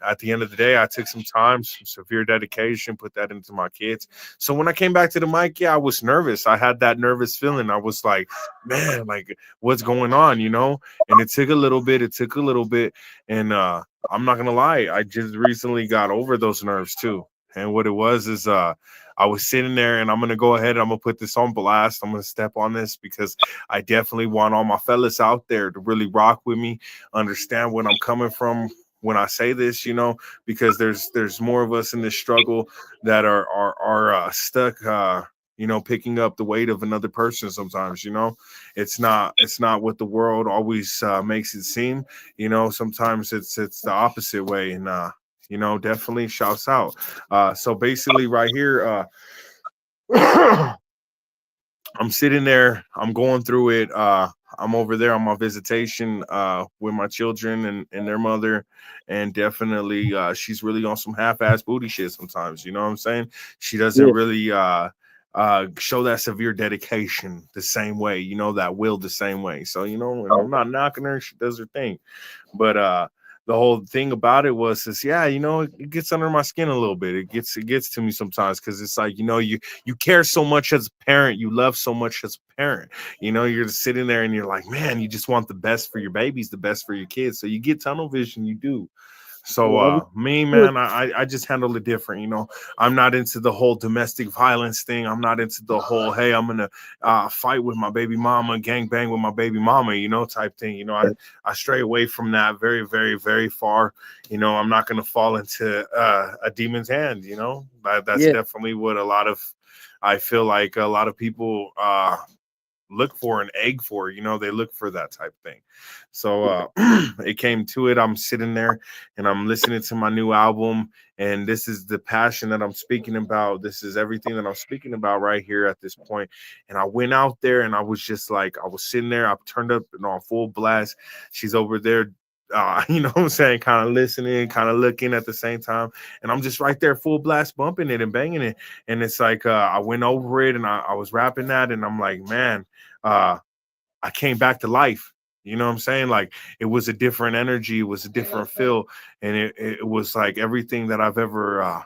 at the end of the day, I took some time, some severe dedication, put that into my kids. So when I came back to the mic, yeah, I was nervous. I had that nervous feeling. I was like, man, like what's going on? And it took a little bit. It took a little bit, and I'm not gonna lie, I just recently got over those nerves too. And what it was is I was sitting there and I'm gonna go ahead and I'm gonna put this on blast. I'm gonna step on this because I definitely want all my fellas out there to really rock with me, understand where I'm coming from when I say this, because there's more of us in this struggle that are stuck picking up the weight of another person sometimes. It's not what the world always makes it seem. Sometimes it's the opposite way. And definitely shouts out. So basically, right here, I'm sitting there, I'm going through it. I'm over there on my visitation with my children and their mother. And definitely, she's really on some half ass booty shit sometimes. You know what I'm saying? She doesn't Yeah, really show that severe dedication the same way, that will the same way. So, and I'm not knocking her. She does her thing. But the whole thing about it was is yeah, it gets under my skin a little bit. It gets to me sometimes because it's like, you care so much as a parent, you love so much as a parent. You're just sitting there and you're like, man, you just want the best for your babies, the best for your kids. So you get tunnel vision, you do. So yeah, me, man, I just handle it different. I'm not into the whole domestic violence thing. I'm not into the whole, hey, I'm gonna fight with my baby mama, gang bang with my baby mama, type thing. I stray away from that very, very, very far. I'm not gonna fall into a demon's hand. That's yeah, definitely what I feel like a lot of people look for an egg for. They look for that type of thing. So it came to it. I'm sitting there and I'm listening to my new album, and this is the passion that I'm speaking about. This is everything that I'm speaking about right here at this point. And I went out there and I was just like, I was sitting there, I turned up and on full blast. She's over there, you know what I'm saying, kind of listening, kind of looking at the same time. And I'm just right there, full blast, bumping it and banging it. And it's like I went over it and I was rapping that, and I'm like, man, uh, I came back to life. You know what I'm saying? Like it was a different energy, it was a different feel, and it was like everything that I've ever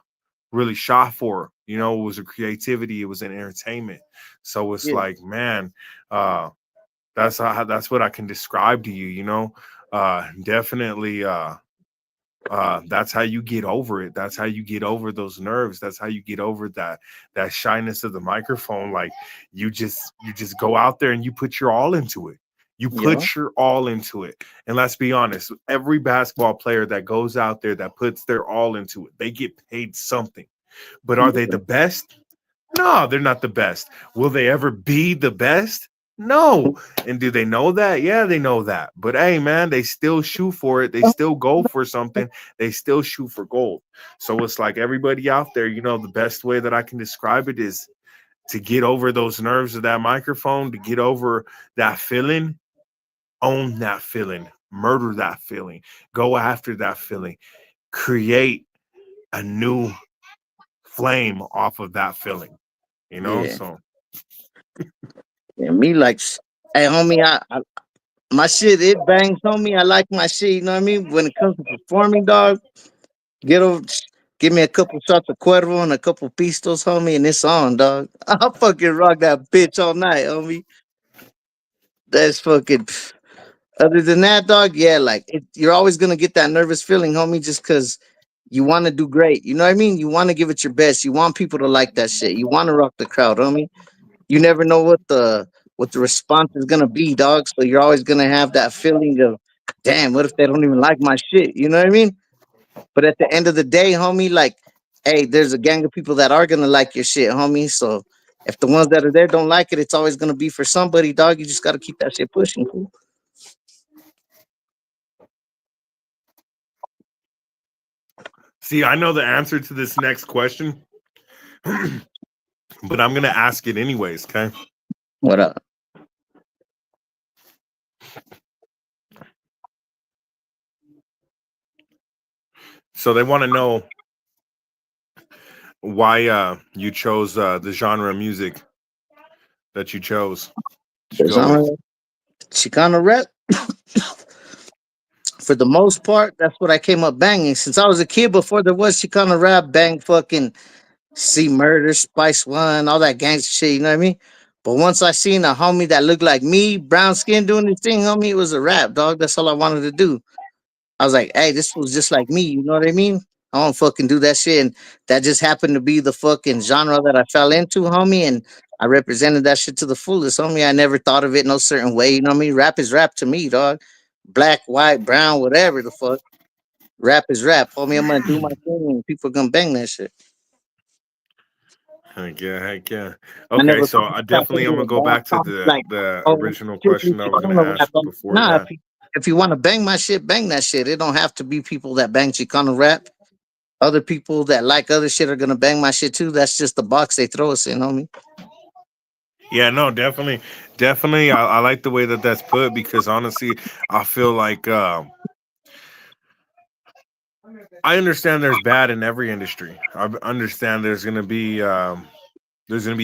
really shot for. It was a creativity, it was an entertainment. So it's yeah. like, man, uh, that's what I can describe to you. Definitely. That's how you get over it. That's how you get over those nerves. That's how you get over that shyness of the microphone. Like you just go out there and you put your all into it. You Yeah. put your all into it. And let's be honest, every basketball player that goes out there that puts their all into it, they get paid something. But are they Yeah. the best? No, they're not the best. Will they ever be the best? No. And do they know that? Yeah, they know that. But hey, man, they still shoot for it. They still go for something. They still shoot for gold. So it's like everybody out there, the best way that I can describe it is to get over those nerves of that microphone, to get over that feeling, own that feeling, murder that feeling, go after that feeling, create a new flame off of that feeling, Yeah. So Yeah. Me like, hey, homie, my shit, it bangs, homie. I like my shit, you know what I mean? When it comes to performing, dog, get over, give me a couple shots of Cuervo and a couple pistos, homie, and it's on, dog. I'll fucking rock that bitch all night, homie. That's fucking. Other than that, dog, yeah, like you're always gonna get that nervous feeling, homie, just because you want to do great. You know what I mean? You want to give it your best. You want people to like that shit. You want to rock the crowd, homie. You never know what the response is gonna be, dog. So you're always gonna have that feeling of, damn, what if they don't even like my shit? You know what I mean? But at the end of the day, homie, like, hey, there's a gang of people that are gonna like your shit, homie. So if the ones that are there don't like it, it's always gonna be for somebody, dog. You just gotta keep that shit pushing, fool. see, I know the answer to this next question, but I'm gonna ask it anyways. Okay. What up? So they want to know why you chose the genre of music that you chose to The go genre, with. Chicano rap, for the most part, that's what I came up banging. Since I was a kid, before there was Chicano rap, bang fucking see murder, Spice One, all that gangster shit, you know what I mean? But once I seen a homie that looked like me, brown skin doing this thing, homie, it was a rap, dog. That's all I wanted to do. I was like, hey, this was just like me, you know what I mean? I don't fucking do that shit. And that just happened to be the fucking genre that I fell into, homie. And I represented that shit to the fullest, homie. I never thought of it no certain way, you know what I mean? Rap is rap to me, dog. Black, white, brown, whatever the fuck. Rap is rap, homie. I'm gonna do my thing and people are gonna bang that shit. Heck yeah, heck yeah. I Okay, never so thought I myself definitely I'm into gonna a go bad back to song the like, the oh, original strictly question I was gonna Chicano ask rap. before Nah, that. if you want to bang my shit, bang that shit. It don't have to be people that bang Chicano rap. Other people that like other shit are gonna bang my shit too. That's just the box they throw us in, homie. Yeah, no, definitely, definitely. I like the way that that's put because honestly, I feel like I understand there's bad in every industry. I understand there's gonna be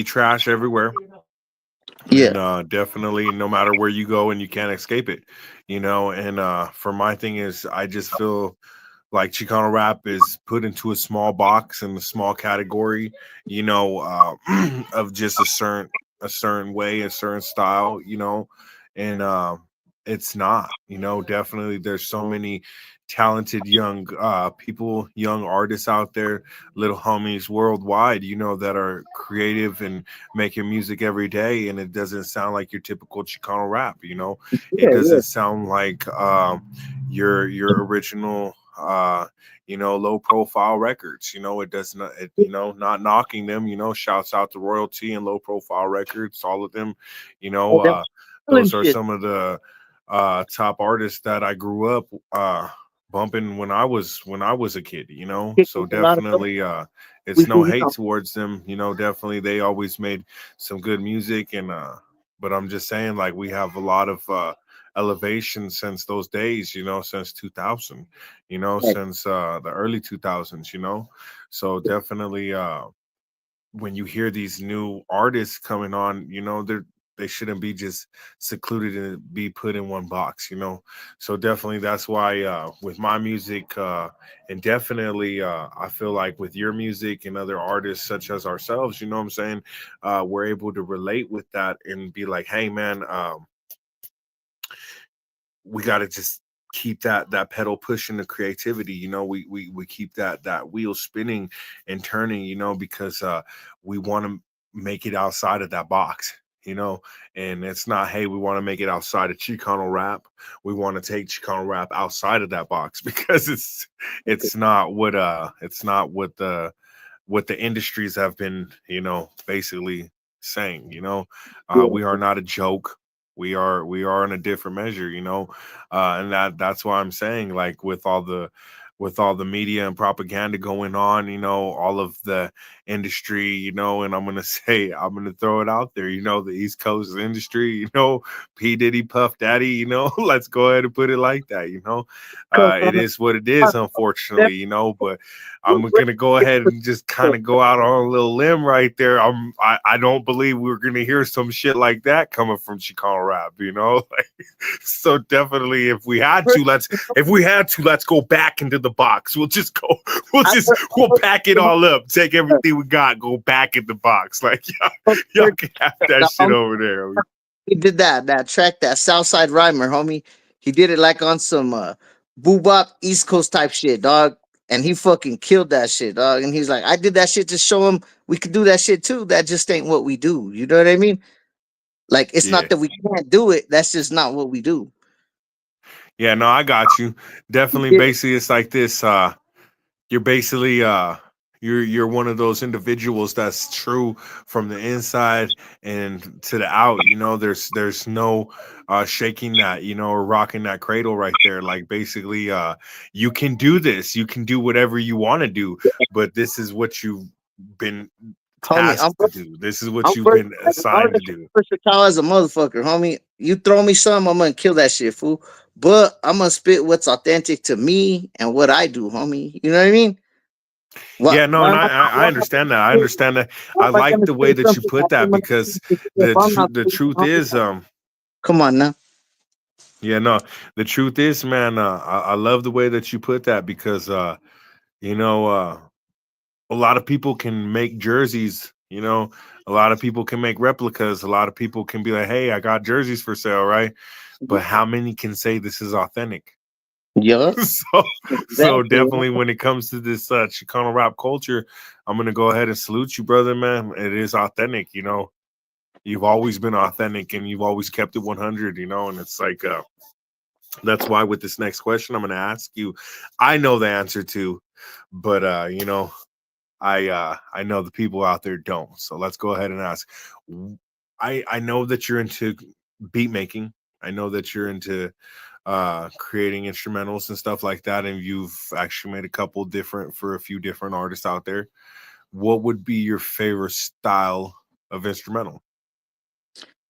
trash everywhere, Yeah, and definitely no matter where you go, and you can't escape it, And for my thing is, I just feel like Chicano rap is put into a small box in a small category, of just a certain way, a certain style, and it's not, definitely there's so many talented young people, young artists out there, little homies worldwide, that are creative and making music every day, and it doesn't sound like your typical Chicano rap, it yeah, yeah. doesn't sound like your original low profile records. It does not, not knocking them, shouts out to royalty and low profile records, all of them, you know, Oh, that uh, killing those are shit. some of the top artists that I grew up bumping when I was a kid, Kicked so a lot of stuff. definitely We it's no do hate now. towards them, definitely they always made some good music, and but I'm just saying, like, we have a lot of elevation since those days, since 2000, Like, since the early 2000s, so definitely when you hear these new artists coming on, they shouldn't be just secluded and be put in one box, so definitely that's why with my music and definitely I feel like with your music and other artists such as ourselves, what I'm saying, we're able to relate with that and be like, hey man, we got to just keep that pedal pushing the creativity. We keep that wheel spinning and turning. Because we want to make it outside of that box. And it's not, hey, we want to make it outside of Chicano rap. We want to take Chicano rap outside of that box because it's not what the industries have been, basically saying. We are not a joke. We are in a different measure, and that's why I'm saying, like, with all the media and propaganda going on, all of the industry, and I'm gonna throw it out there, the East Coast industry, P Diddy, Puff Daddy, let's go ahead and put it like that, it is what it is, unfortunately, but I'm gonna go ahead and just kind of go out on a little limb right there. I don't believe we're gonna hear some shit like that coming from Chicano rap, so definitely, if we had to, let's go back into the box. We'll just go. We'll pack it all up. Take everything we got. Go back in the box. Like y'all can have that shit over there. He did that track, that Southside Rhymer, homie. He did it like on some boo bop East Coast type shit, dog. And he fucking killed that shit, dog. And he's like, I did that shit to show him we could do that shit too. That just ain't what we do. You know what I mean? Like, it's Yeah. not that we can't do it. That's just not what we do. Yeah. No, I got you. Definitely. Yeah. Basically, it's like this. You're basically you're one of those individuals that's true from the inside and to the out. There's no shaking that, or rocking that cradle right there. Like, basically, you can do this, you can do whatever you want to do, but this is what you've been Homie, tasked to do. This is what I'm you've first been as an assigned to artist, do. versatile as a motherfucker, homie. You throw me some, I'm gonna kill that shit, fool. But I'm gonna spit what's authentic to me and what I do, homie. You know what I mean? Yeah, no, Why and am I understand that. I I understand that. why I am I like gonna the way say that you something put that that someone because if I'm not the truth is, come on now. yeah, no, the truth is, man, I love the way that you put that because you know a lot of people can make jerseys, a lot of people can make replicas, a lot of people can be like, hey, I got jerseys for sale, right? But how many can say this is authentic? Yeah, So exactly. definitely when it comes to this Chicano rap culture, I'm gonna go ahead and salute you, brother, man. It is authentic, you've always been authentic and you've always kept it 100, and it's like that's why with this next question I'm gonna ask you, I know the answer to, but I know the people out there don't. So let's go ahead and ask. I know that you're into beat making. I know that you're into creating instrumentals and stuff like that, and you've actually made a couple different for a few different artists out there. What would be your favorite style of instrumental?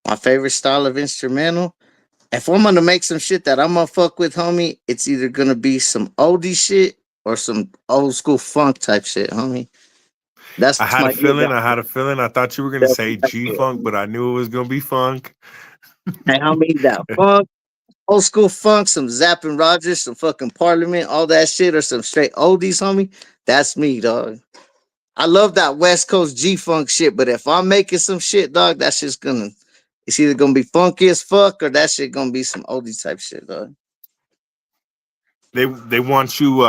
My favorite style of instrumental. If I'm gonna make some shit that I'm gonna fuck with, homie, it's either gonna be some oldie shit or some old school funk type shit, homie. I That's had a my deal. feeling. I had a feeling. I thought you were gonna That's say my G deal. Funk, but I knew it was gonna be funk. And homie, that funk, old school funk, some Zappin' Rogers, some fucking Parliament, all that shit, or some straight oldies, homie. That's me, dog. I love that West Coast G Funk shit, but if I'm making some shit, dog, that's just gonna it's either gonna be funky as fuck or that shit gonna be some oldie type shit, dog. They want you.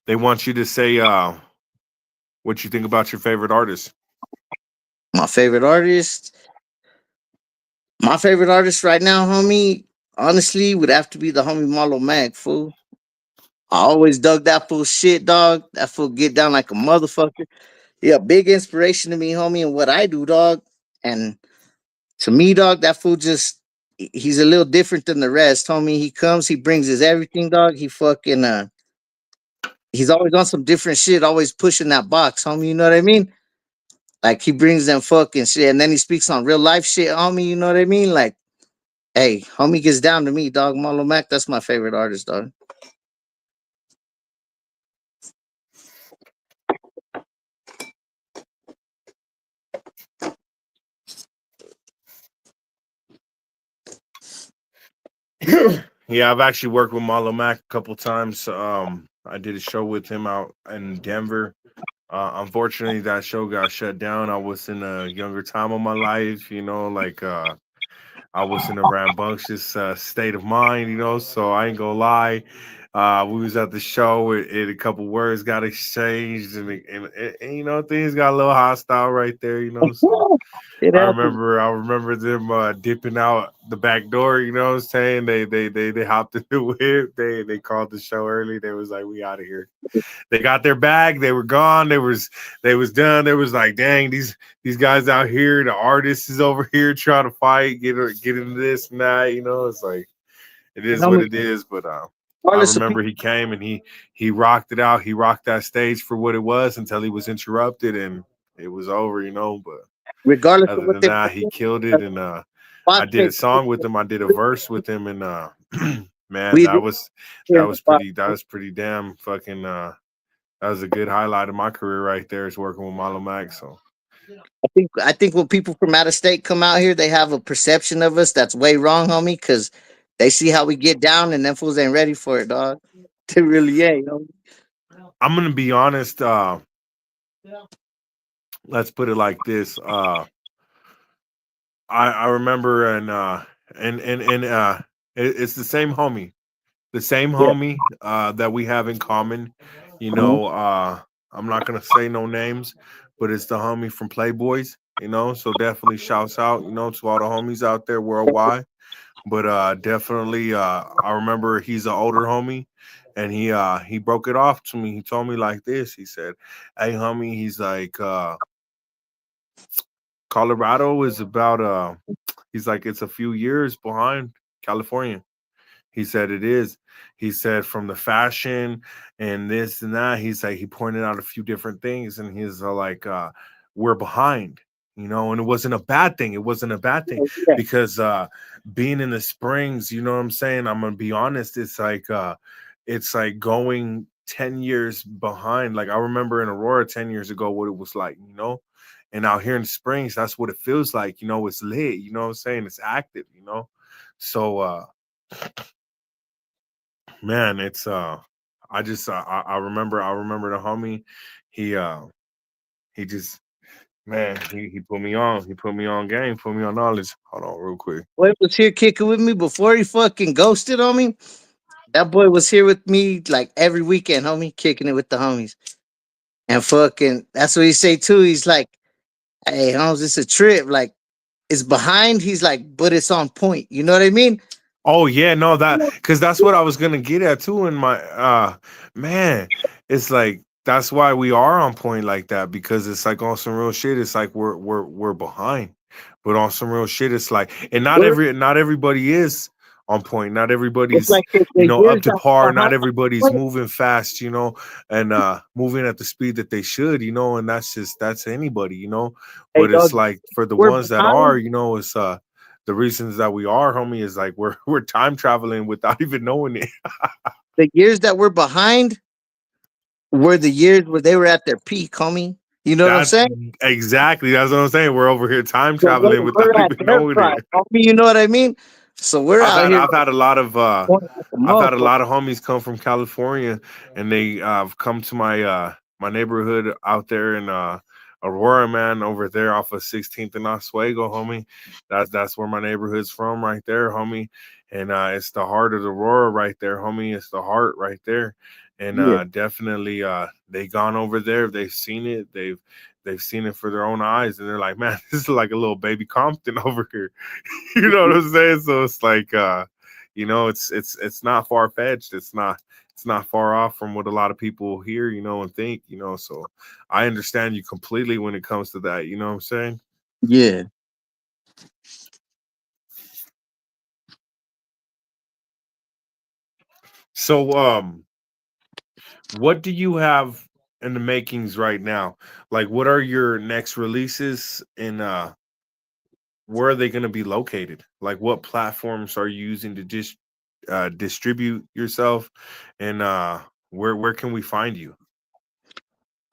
They want you to say what you think about your favorite artist. My favorite artist, my favorite artist right now, homie, honestly, would have to be the homie Marlo Mag, fool. I always dug that fool shit, dog. That fool get down like a motherfucker. Yeah, big inspiration to me, homie, and what I do, dog. And to me, dog, that fool just he's a little different than the rest, homie. He comes, he brings his everything, dog. He fucking he's always on some different shit, always pushing that box, homie. You know what I mean? Like he brings them fucking shit, and then he speaks on real life shit, homie. You know what I mean? Like, hey, homie gets down to me, dog. Marlo Mack, that's my favorite artist, dog. Yeah, I've actually worked with Marlo Mack a couple times. I did a show with him out in Denver. Unfortunately, that show got shut down. I was in a younger time of my life, like I was in a rambunctious state of mind, you know. So I ain't gonna lie. We was at the show, and a couple words got exchanged, and you know things got a little hostile right there, you know. So It happens. I remember them dipping out the back door. You know what I'm saying? They hopped in the whip. They called the show early. They was like, "We out of here." They got their bag. They were gone. They was done. They was like, "Dang, these guys out here. The artist is over here trying to fight, get into this and that." You know, it's like it And is what homie, it is. But I regardless of remember people, he came and he rocked it out. He rocked that stage for what it was until he was interrupted and it was over. You know, but regardless of other what than they that, he killed it, and I did a song with him. I did a verse with him, and man, we do here in the spot. that was pretty damn fucking. That was a good highlight of my career right there. Is working with Malo Max. So I think when people from out of state come out here, they have a perception of us that's way wrong, homie, because they see how we get down and them fools ain't ready for it, dog. They really ain't, homie. I'm gonna be honest. Let's put it like this. I remember it's the same homie. The same Yeah. homie that we have in common. You Mhm. know, I'm not gonna say no names, but it's the homie from Playboys. You know, so definitely shouts out, you know, to all the homies out there worldwide. But definitely, I remember he's an older homie, and he broke it off to me. He told me like this. He said, "Hey, homie," he's like, Colorado is about he's like it's a few years behind California. He said it is. He said from the fashion and this and that. He's like he pointed out a few different things, and he's like, "We're behind," you know. And it wasn't a bad thing. It wasn't a bad thing Yeah. because being in the Springs, you know what I'm saying. I'm gonna be honest. It's like going 10 years behind. Like I remember in Aurora 10 years ago what it was like, you know. And out here in the Springs, that's what it feels like. You know, it's lit. You know what I'm saying? It's active. You know, so. Man, it's I remember the homie. He he just man, he put me on. He put me on game, put me on knowledge. Hold on real quick. Boy was here kicking with me before he fucking ghosted on me. That boy was here with me like every weekend, homie, kicking it with the homies. And fucking, that's what he say too. He's like, "Hey, Holmes, it's a trip. Like, it's behind." He's like, "But it's on point." You know what I mean? Oh yeah, no, that because that's what I was gonna get at too in my man, it's like that's why we are on point like that because it's like on some real shit, it's like we're behind. But on some real shit, it's like and We're, not everybody is on point. Not it's everybody's, like the, you the know, years up to that par. we're Not behind. everybody's moving fast, you know, and moving at the speed that they should, you know, and that's anybody, you know. Hey, But it's dog, like for the we're ones that are, behind. you know, it's the reasons that we are, homie, is like we're time traveling without even knowing it. The years that we're behind were the years where they were at their peak, homie. You know what I'm That's saying? exactly that's what I'm saying. We're over here time So traveling we're without at even their knowing prime, it. homie. You know what I mean? So we're out here I've had a lot of going like a I've had a motherfucker. lot of homies come from California and they come to my neighborhood out there in Aurora, man, over there off of 16th and Oswego, homie. That's where my neighborhood's from right there, homie. And it's the heart of the Aurora right there, homie. It's the heart right there. And Yeah. definitely they gone over there, they've seen it, they've seen it for their own eyes, and they're like, man, this is like a little baby Compton over here. You know what I'm saying? So it's like you know, it's not far fetched. It's not far off from what a lot of people hear, you know, and think, you know. So I understand you completely when it comes to that, you know what I'm saying? Yeah. So what do you have in the makings right now? Like what are your next releases and where are they going to be located? Like what platforms are you using to distribute yourself and where can we find you?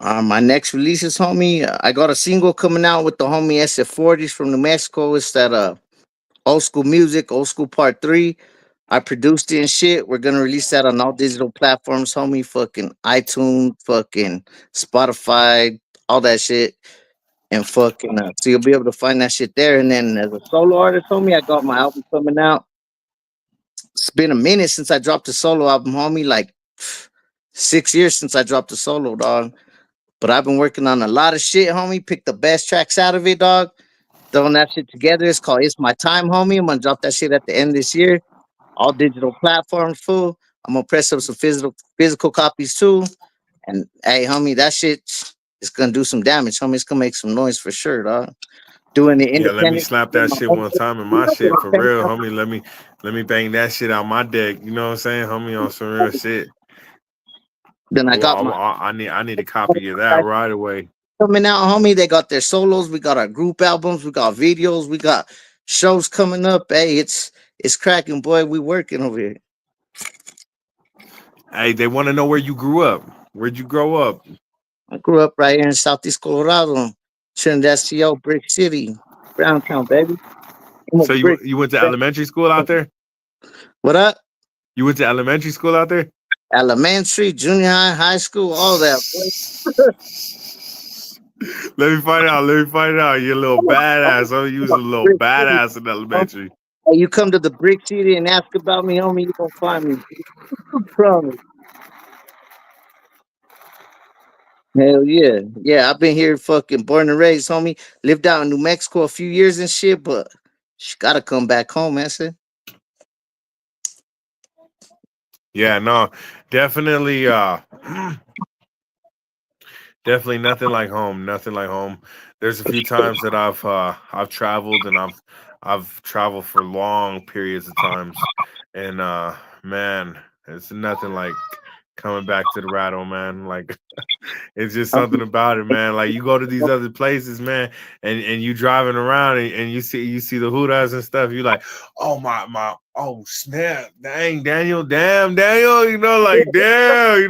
My next release is, homie. I got a single coming out with the homie SF40s from New Mexico. It's that old school music, old school part three. I produced it and shit. We're gonna release that on all digital platforms, homie. Fucking iTunes, fucking Spotify, all that shit. and fucking so you'll be able to find that shit there. And then as a solo artist, homie, I got my album coming out. It's been a minute since I dropped a solo album, homie. Like 6 years since I dropped a solo, dog. But I've been working on a lot of shit, homie. Pick the best tracks out of it, dog. Throwing that shit together. It's called It's My Time, homie. I'm gonna drop that shit at the end of this year. All digital platforms, fool. I'm gonna press up some physical copies too. And hey, homie, that shit is gonna do some damage, homie. It's gonna make some noise for sure, dog. Doing it Yeah, let me independent. slap that shit one time in my shit for real, homie. Let me bang that shit out my deck. You know what I'm saying, homie, on some real shit. Then I got my I need a copy of that right away. coming out, homie. They got their solos. We got our group albums. We got videos. We got shows coming up. Hey, it's cracking, boy. We working over here. Hey, they want to know where you grew up. Where'd you grow up? I grew up right here in Southeast Colorado, Trinidad CO, Brick City, Browntown, baby. I'm a So you brick. you went to elementary school out there? What up? You went to elementary school out there? Elementary, junior high, high school, all that. Boy. Let me find out. Let me find out. You're a little badass. Oh, you was a little Brick City. badass in elementary. Hey, you come to the Brick City and ask about me, homie, you gonna find me. Promise. Hell yeah. Yeah, I've been here fucking born and raised, homie. Lived out in New Mexico a few years and shit, but gotta come back home, man. Son. Yeah, no, definitely. Definitely nothing like home. Nothing like home. There's a few times that I've traveled and I've traveled for long periods of times, and man, it's nothing like coming back to the rattle, man. Like it's just something about it, man. Like you go to these other places, man, and you driving around and you see the hudas and stuff. You like, oh my, oh snap, dang Daniel, damn Daniel, like damn,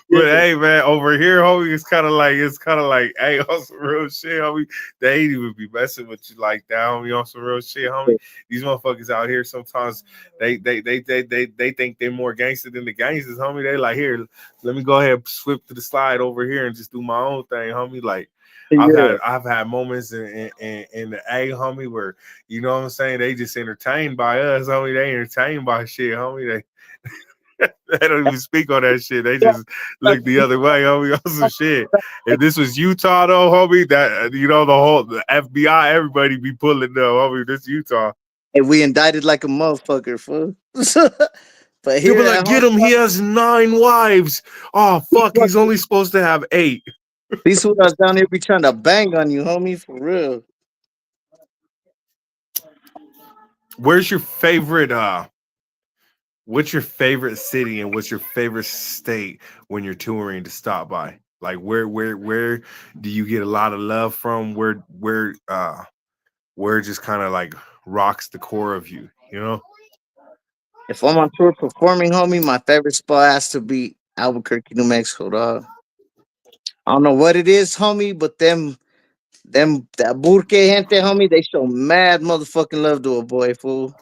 But hey, man, over here, homie, it's kind of like, hey, on some real shit, homie. They ain't even be messing with you like that, homie. On some real shit, homie. These motherfuckers out here sometimes they think they're more gangster than the gangsters, homie. They like, here, let me go ahead and swip to the slide over here and just do my own thing, homie. Like Yeah. I've had moments in the A, homie, where you know what I'm saying, they just entertained by us, homie. They entertained by shit, homie. They don't even speak on that shit. They just look the other way, homie, on some shit. If this was Utah, though, homie, that the FBI, everybody be pulling though, homie. This Utah. And we indicted like a motherfucker, fool. But They'll here be at like, home, get him. He has 9 wives. Oh fuck, he's only supposed to have 8. these fools down here be trying to bang on you, homie, for real. Where's your favorite? What's your favorite city and what's your favorite state when you're touring to stop by? Like where do you get a lot of love from? Where just kind of like rocks the core of you, you know? If I'm on tour performing, homie, my favorite spot has to be Albuquerque, New Mexico, dog. I don't know what it is, homie, but them that burque gente, homie, they show mad motherfucking love to a boy, fool.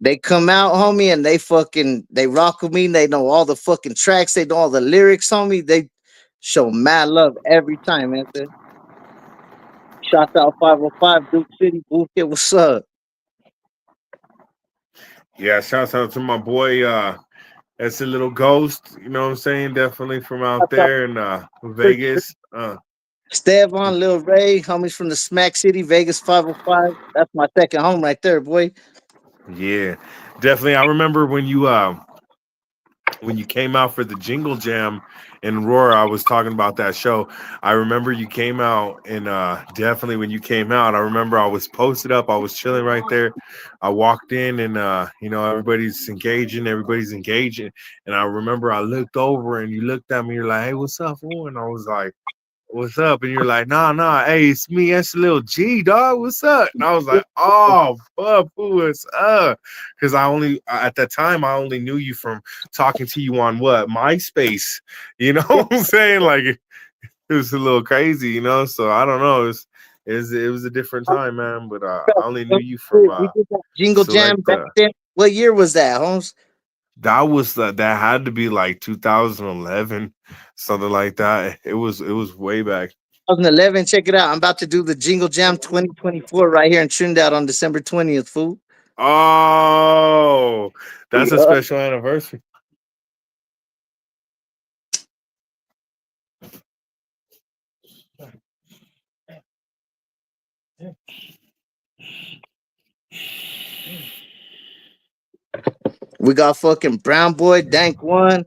They come out, homie, and they rock with me. They know all the fucking tracks. They know all the lyrics, homie. They show mad love every time, man. Shout out 505 Duke City, Burque. What's up? Yeah, shouts out to my boy that's a little ghost, you know what I'm saying? Definitely from out Shout out there in Vegas. Stevan, Lil Ray, homies from the Smack City, Vegas 505. That's my second home right there, boy. Yeah. Definitely. I remember when you came out for the Jingle Jam in Aurora, I was talking about that show. I remember you came out, and definitely when you came out, I remember I was posted up, I was chilling right there. I walked in, and everybody's engaging, and I remember I looked over, and you looked at me, you're like, "Hey, what's up, fool?" And I was like, "What's up?" And you're like, nah, hey, it's me, that's little G, dog. What's up? And I was like, oh, fuck, what's up? Because at that time, I only knew you from talking to you on what? MySpace. You know what I'm saying? Like, it was a little crazy, So I don't know. It was a different time, man. But I only knew you from We did that Jingle Jam select. back then. What year was that, Holmes? That had to be like 2011, something like that. It was way back. 2011. Check it out. I'm about to do the Jingle Jam 2024 right here in Trinidad on December 20th, fool. Oh, that's a Yeah. special anniversary. We got fucking Brown Boy, Dank One,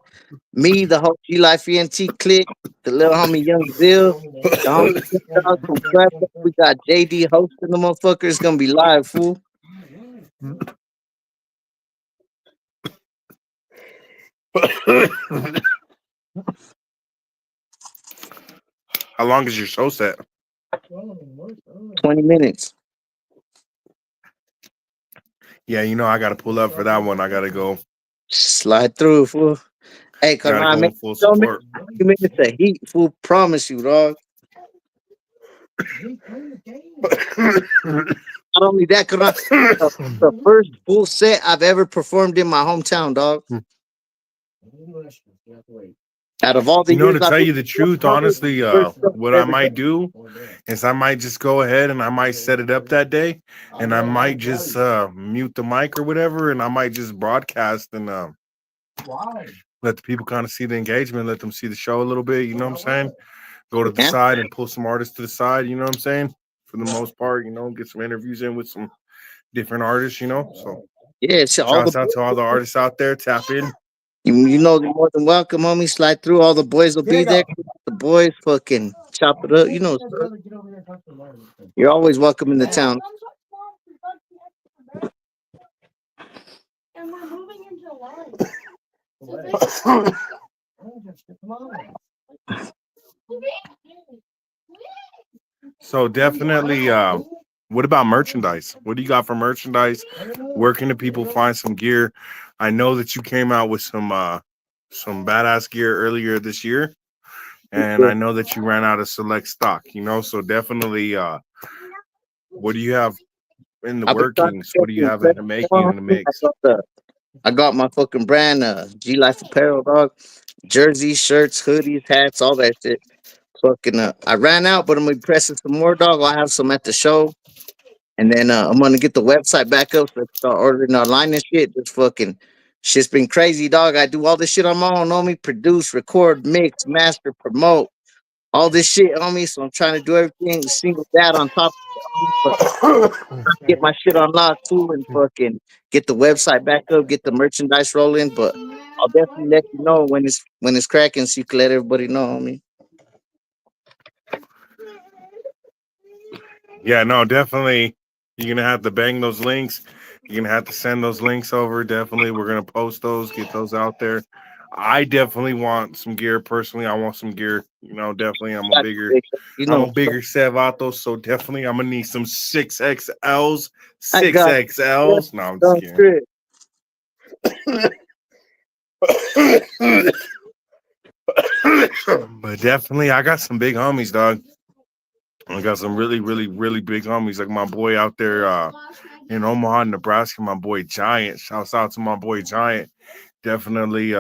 me, the whole G Life ENT clique, the little homie Young Bill, the homie Snoop Dogg from Trap. We got JD hosting the motherfucker. It's gonna be live, fool. How long is your show set? 20 minutes. Yeah, you know I gotta pull up for that one. I gotta go. Slide through, fool. Hey, Gotta Carnal, go man, in full show me support. 20 minutes of heat, fool. Promise you, dog. Not only that, Carnal, the first full set I've ever performed in my hometown, dog. Out of all the You know, years to I've tell been you the truth, honestly, first show what I've I ever done. might do is I might just go ahead and I might set it up that day, and I might just mute the mic or whatever, and I might just broadcast and let the people kind of see the engagement, let them see the show a little bit. You know what I'm saying? Go to the Yeah, side and pull some artists to the side. You know what I'm saying? For the most part, you know, get some interviews in with some different artists. You know, so yeah. So all the shouts out to all the artists out there. Tap in. you know they're more than welcome, homie. Slide through. All the boys will be there. The boys fucking chop it up. You know, you're always welcome in the town. And we're moving into line. So definitely, what about merchandise? What do you got for merchandise? Where can the people find some gear? I know that you came out with some badass gear earlier this year, and I know that you ran out of select stock. You know, so definitely, what do you have in the I've been trying workings? to What get do you some have in fresh the making on, in the homie. mix? I got my fucking brand, G Life Apparel, dog. Jerseys, shirts, hoodies, hats, all that shit. Fucking I ran out, but I'm gonna be pressing some more, dog. I'll have some at the show. And then I'm gonna get the website back up so I can start ordering online and shit. Just fucking shit's been crazy, dog. I do all this shit on my own, homie. Produce, record, mix, master, promote, all this shit, homie. So I'm trying to do everything single dad on top of it, homie. But get my shit unlocked too and fucking get the website back up, get the merchandise rolling. But I'll definitely let you know when it's cracking so you can let everybody know, homie. Yeah, no, definitely. You're gonna have to bang those links. You're gonna have to send those links over. Definitely, we're gonna post those, get those out there. I definitely want some gear personally. I want some gear. You know, definitely. You I'm know, a bigger Sevato, so definitely I'm gonna need some 6XLs, I six got XLs. No, I'm just some kidding. script. But definitely, I got some big homies, dog. I got some really, really, really big homies. Like my boy out there in Omaha, Nebraska, my boy Giant. Shouts out to my boy Giant. Definitely,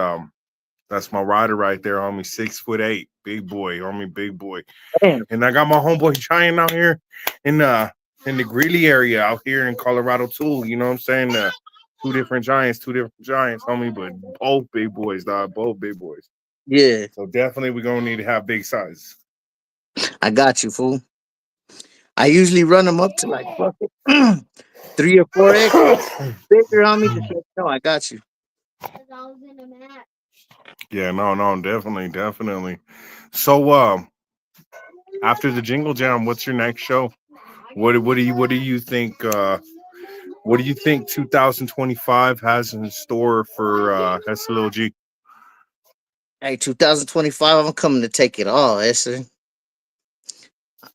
that's my rider right there, homie. 6'8", big boy, homie, big boy. Damn. And I got my homeboy Giant out here in the Greeley area out here in Colorado too. You know what I'm saying? Two different giants, homie, but both big boys, dog. Both big boys. Yeah, So definitely we're gonna need to have big sizes. I got you, fool. I usually run them up to like fucking 3 or 4X. Bigger on me, just let me know. I got you. Yeah, no, no, definitely, definitely. So after the Jingle Jam, what's your next show? What do you think what do you think 2025 has in store for SLG? Hey, 2025, I'm coming to take it all, Esther.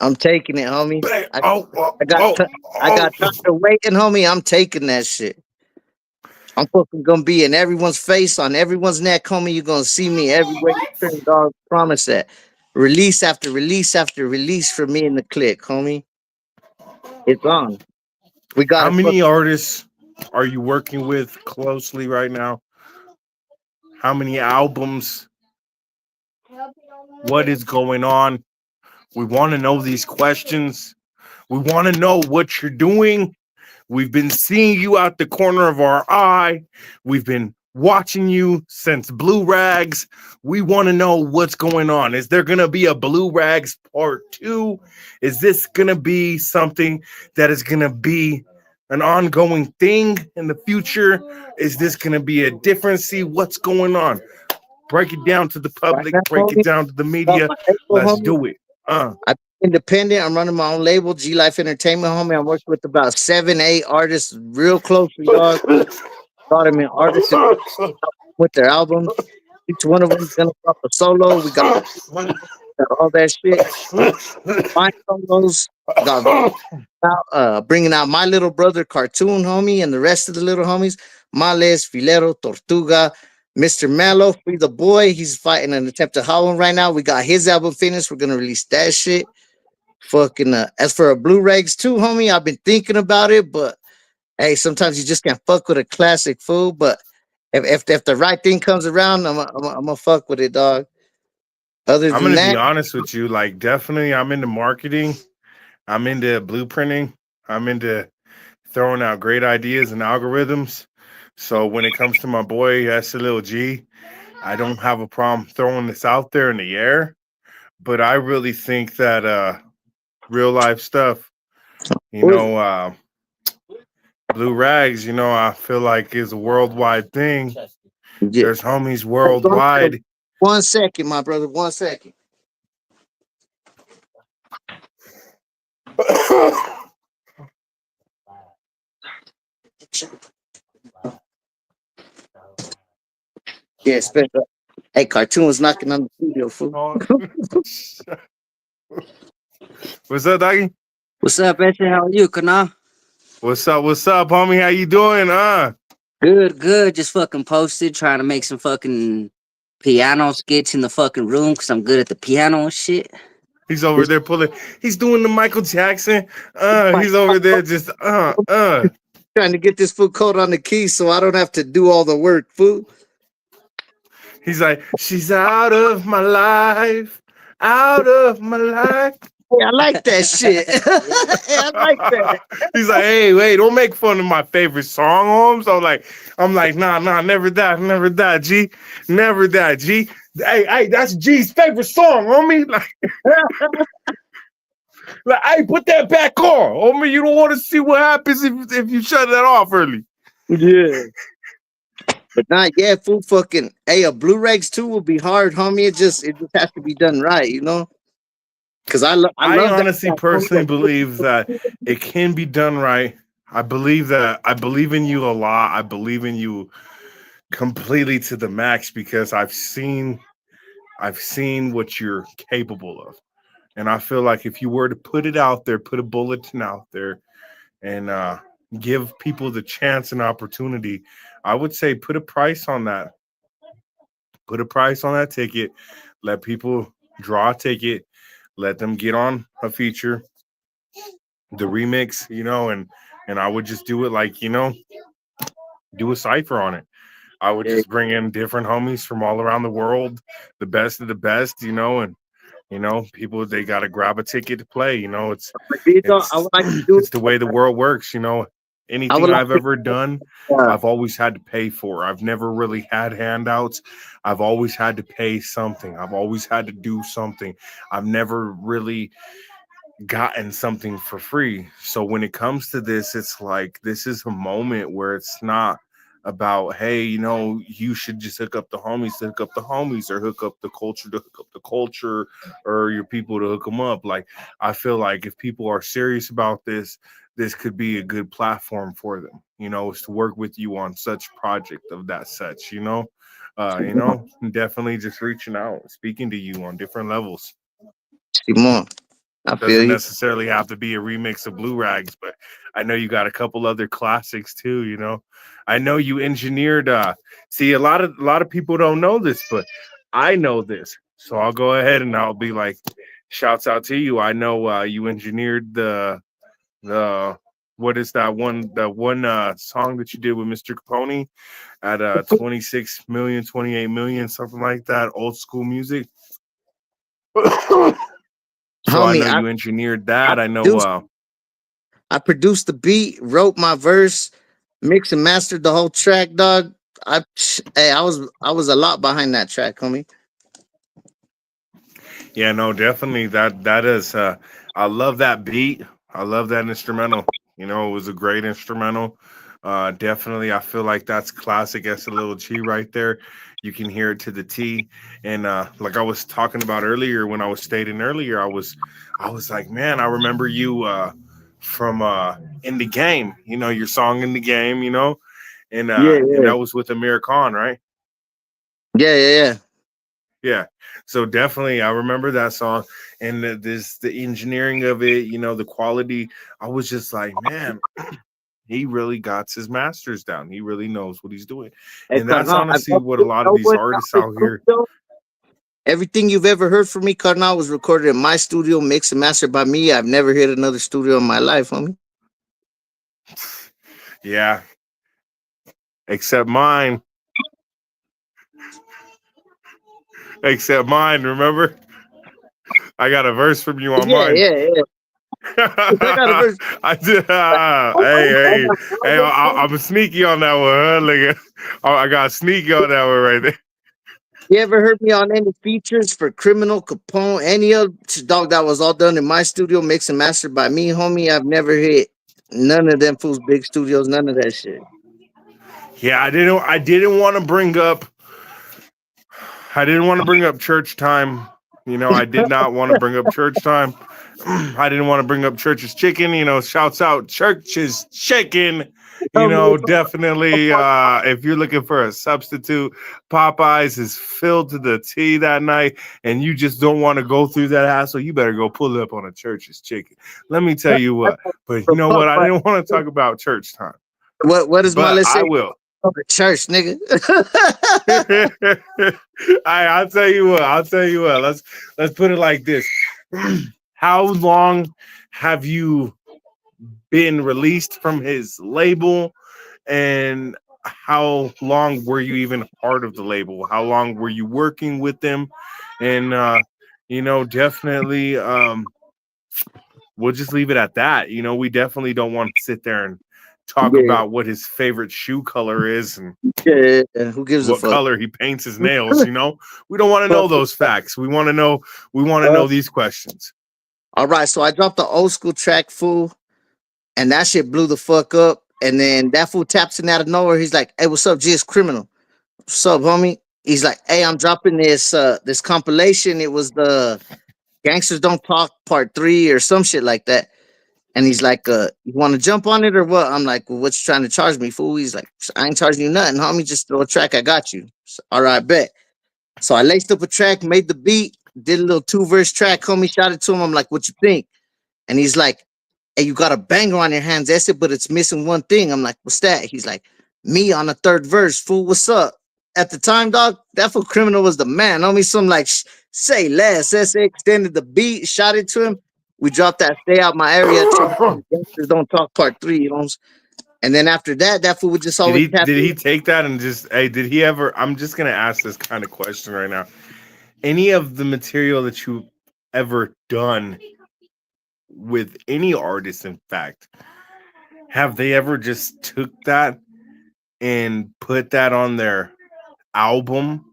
I'm taking it, homie. Bang! I, Oh, oh, I got oh, t- I oh. got tired of waiting, homie. I'm taking that shit. I'm fucking gonna be in everyone's face, on everyone's neck, homie. You're gonna see me everywhere you turn, dog. Promise that. Release after release after release for me in the click, homie. It's on. We got How it. Fuck. many artists are you working with closely right now? How many albums? What is going on? We want to know these questions. We want to know what you're doing. We've been seeing you out the corner of our eye. We've been watching you since Blue Rags. We want to know what's going on. Is there going to be a Blue Rags part 2? Is this going to be something that is going to be an ongoing thing in the future? Is this going to be a different? See what's going on. Break it down to the Right public, now, break it homie, down to the got media. my label, Let's homie. do it. I'm independent. I'm running my own label, G Life Entertainment, homie. I'm working with about 7, 8 artists real closely, dog. Brought them in artists with their albums. Each one of them is gonna drop a solo. We got all that shit. My solos got out, bringing out my little brother Cartoon homie and the rest of the little homies. Males, Filero, Tortuga, Mr. Mallow, Free the Boy. He's fighting an attempted hollow right now. We got his album finished. We're gonna release that shit. Fucking as for a Blu-rays too, homie, I've been thinking about it, but hey, sometimes you just can't fuck with a classic fool. But if the right thing comes around, I'm gonna fuck with it, dog. Other I'm than gonna be that, honest with you. Like, definitely, I'm into marketing. I'm into blueprinting. I'm into throwing out great ideas and algorithms. So when it comes to my boy S Lil G, I don't have a problem throwing this out there in the air. But I really think that real life stuff, you who is know, Blue Rags, I feel like is a worldwide thing. yeah. There's homies Hold on for worldwide. 1 second, my brother. 1 second. Yeah, special. Hey, Cartoon was knocking on the studio, fool. What's up, doggy? What's up, Ethan? How are you, Kana? What's up? What's up, homie? How you doing? Good, good. Just fucking posted, trying to make some fucking piano skits in the fucking room because I'm good at the piano and shit. He's over This there pulling. He's doing the Michael Jackson. my He's over there just. trying to get this fool code on the keys so I don't have to do all the work, fool. He's like, she's out of my life, out of my life. Hey, I like that shit. Hey, I like that. He's like, hey, wait, don't make fun of my favorite song, Holmes. I'm like, nah, never that, G, never that, G. Hey, that's G's favorite song, homie. Hey, put that back on, homie. You don't want to see what happens if you shut that off early. Yeah. But not yet, fool. Fucking, hey, a Blu-rays too will be hard, homie. It just has to be done right, you know. Cause I I love that honestly, song, homie. personally believe that it can be done right. I believe in you a lot. I believe in you completely to the max because I've seen what you're capable of. And I feel like if you were to put it out there, put a bulletin out there and give people the chance and opportunity, I would say put a price on that. Put a price on that ticket. Let people draw a ticket. Let them get on a feature, the remix, and I would just do it like, do a cipher on it. I would Yeah. just bring in different homies from all around the world, the best of the best, and people they gotta grab a ticket to play. But these are, I It's would like to do. it's the way the world works. I would Anything like I've ever done, to. I've always had to pay for. I've never really had handouts. I've always had to pay something. I've always had to do something. I've never really gotten something for free. So when it comes to this, it's like this is a moment where it's not about, hey, you should just hook up the homies to hook up the homies or hook up the culture to hook up the culture or your people to hook them up. Like I feel like if people are serious about this could be a good platform for them, is to work with you on such project of that such, definitely just reaching out, speaking to you on different levels. Simon, I feel Doesn't you. necessarily have to be a remix of Blue Rags, but I know you got a couple other classics too. I know you engineered see a lot of people don't know this, but I know this. So I'll go ahead and I'll be like, shouts out to you. I know you engineered the what is that one song that you did with Mr. Capone at 26 million, 28 million, something like that, old school music. So homie, you engineered that. I know. produced, I produced the beat, wrote my verse, mixed and mastered the whole track, dog. Hey, I was a lot behind that track, homie. Yeah, no, definitely that is. I love that beat. I love that instrumental. You know, it was a great instrumental. Definitely, I feel like that's classic S a little G right there. You can hear it to the T. And like I was talking about earlier, when I was stating earlier, I was like, man, I remember you from in the game. You know, your song in the game. You know, Yeah, and yeah, that was with Amir Khan, right? yeah, yeah, yeah. Yeah. So definitely, I remember that song and the engineering of it. You know, the quality. I was just like, man, he really got his masters down. He really knows what he's doing, Hey, and that's Cardinal, I honestly brought what a you lot of know these what? artists out here. Everything you've ever heard from me, Cardinal, was recorded in my studio, mixed and mastered by me. I've never hit another studio in my life, homie. Yeah, except mine. Except mine. Remember, I got a verse from you on Yeah, mine. yeah, yeah. I got a verse. I did. Hey! I'm sneaky on that one. Huh? Look I got sneaky on that one right there. You ever heard me on any features for Criminal Capone? Any of dog that was all done in my studio, mixed and mastered by me, homie. I've never hit none of them fools big studios, none of that shit. Yeah, I didn't want to bring up. I didn't want to bring up church time. You know, I did not want to bring up church time. I didn't want to bring up church's chicken. You know, shouts out church's chicken. You Homie, know, definitely. If you're looking for a substitute, Popeyes is filled to the T that night, and you just don't want to go through that hassle. You better go pull up on a church's chicken. Let me tell you what. But you know what? I didn't want to talk about church time, what does but Mala I say? will. Church, nigga. I'll tell you what. I'll tell you what. Let's put it like this. How long have you been released from his label, and how long were you even a part of the label? How long were you working with them? And you know, definitely, we'll just leave it at that. You know, we definitely don't want to sit there and talk Yeah, about what his favorite shoe color is and yeah, yeah. Who gives a what fuck? color he paints his nails. You know, we don't want to know those facts. We want to know. We want to know these questions. All right, so I dropped the old school track, fool, and that shit blew the fuck up. And then that fool taps in out of nowhere. He's like, "Hey, what's up, G? It's Criminal. What's up, homie?" He's like, "Hey, I'm dropping this compilation. It was the Gangsters Don't Talk Part 3 or some shit like that." And he's like, "You want to jump on it or what?" I'm like, "Well, what you trying to charge me, fool?" He's like, "I ain't charging you nothing, homie. Just throw a track. I got you." So, all right, bet. So I laced up a track, made the beat, did a little two-verse track, homie, shot it to him. I'm like, "What you think?" And he's like, "Hey, you got a banger on your hands, that's it, but it's missing one thing." I'm like, "What's that?" He's like, "Me on the third verse, fool. What's up?" At the time, dog, that fool Criminal was the man. Homie, some like say less. SA extended the beat, shot it to him. We dropped that "Stay Out My Area" track. Gangsters Don't Talk Part 3, you know. And then after that, that fool would just always tap Did in. he take that and just hey? Did he ever? I'm just gonna ask this kind of question right now. Any of the material that you ever done with any artist, in fact, have they ever just took that and put that on their album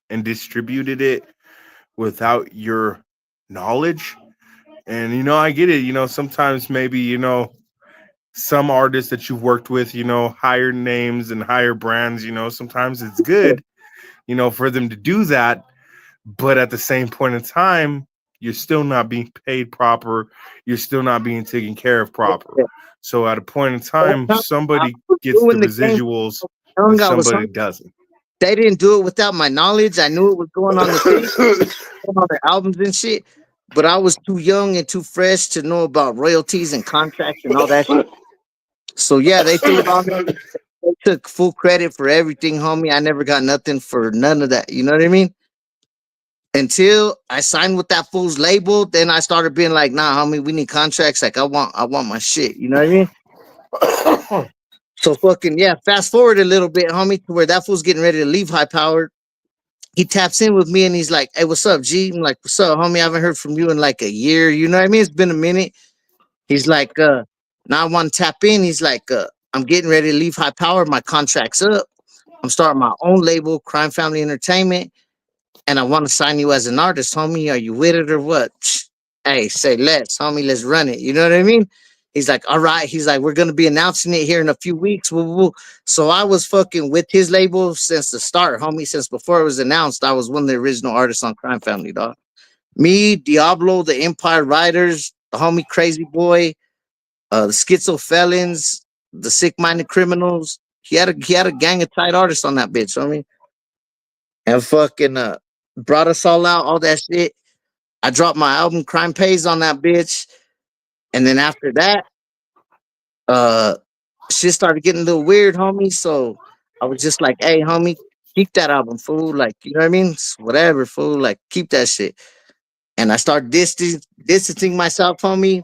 and distributed it without your knowledge? And you know, I get it. You know, sometimes maybe some artists that you've worked with, higher names and higher brands. Sometimes it's good, for them to do that. But at the same point in time, you're still not being paid proper. You're still not being taken care of proper. So at a point in time, I somebody was gets the doing the game residuals and young. I was somebody hungry. doesn't. They didn't do it without my knowledge. I knew it was going on the thing, on their albums and shit. But I was too young and too fresh to know about royalties and contracts and all that shit. So yeah, they threw it on me. They took full credit for everything, homie. I never got nothing for none of that. You know what I mean? Until I signed with that fool's label, then I started being like, "Nah, homie, we need contracts. Like, I want my shit." You know what I mean? So fucking yeah. Fast forward a little bit, homie, to where that fool's getting ready to leave High Powered. he taps in with me and he's like, "Hey, what's up, G?" I'm like, "What's up, homie? I haven't heard from you in like a year. You know what I mean? It's been a minute." He's like, "Now I want to tap in." He's like, "I'm getting ready to leave High Power. My contract's up. I'm starting my own label, Crime Family Entertainment, and I want to sign you as an artist, homie. Are you with it or what?" Hey, say let's, homie, let's run it. You know what I mean? He's like, all right. He's like, we're gonna be announcing it here in a few weeks. Woo, woo, woo. So I was fucking with his label since the start, homie. Since before it was announced, I was one of the original artists on Crime Family, dog. Me, Diablo, the Empire Riders, the homie Crazy Boy, the Schizo Felons, the Sick Minded Criminals. He had a gang of tight artists on that bitch, homie, and fucking brought us all out, all that shit. I dropped my album Crime Pays on that bitch. And then after that, uh shit started getting a little weird, homie. So I was just like, hey, homie, keep that album, fool. Like, you know what I mean? Whatever, fool. Like, keep that shit. And I started distancing myself, homie.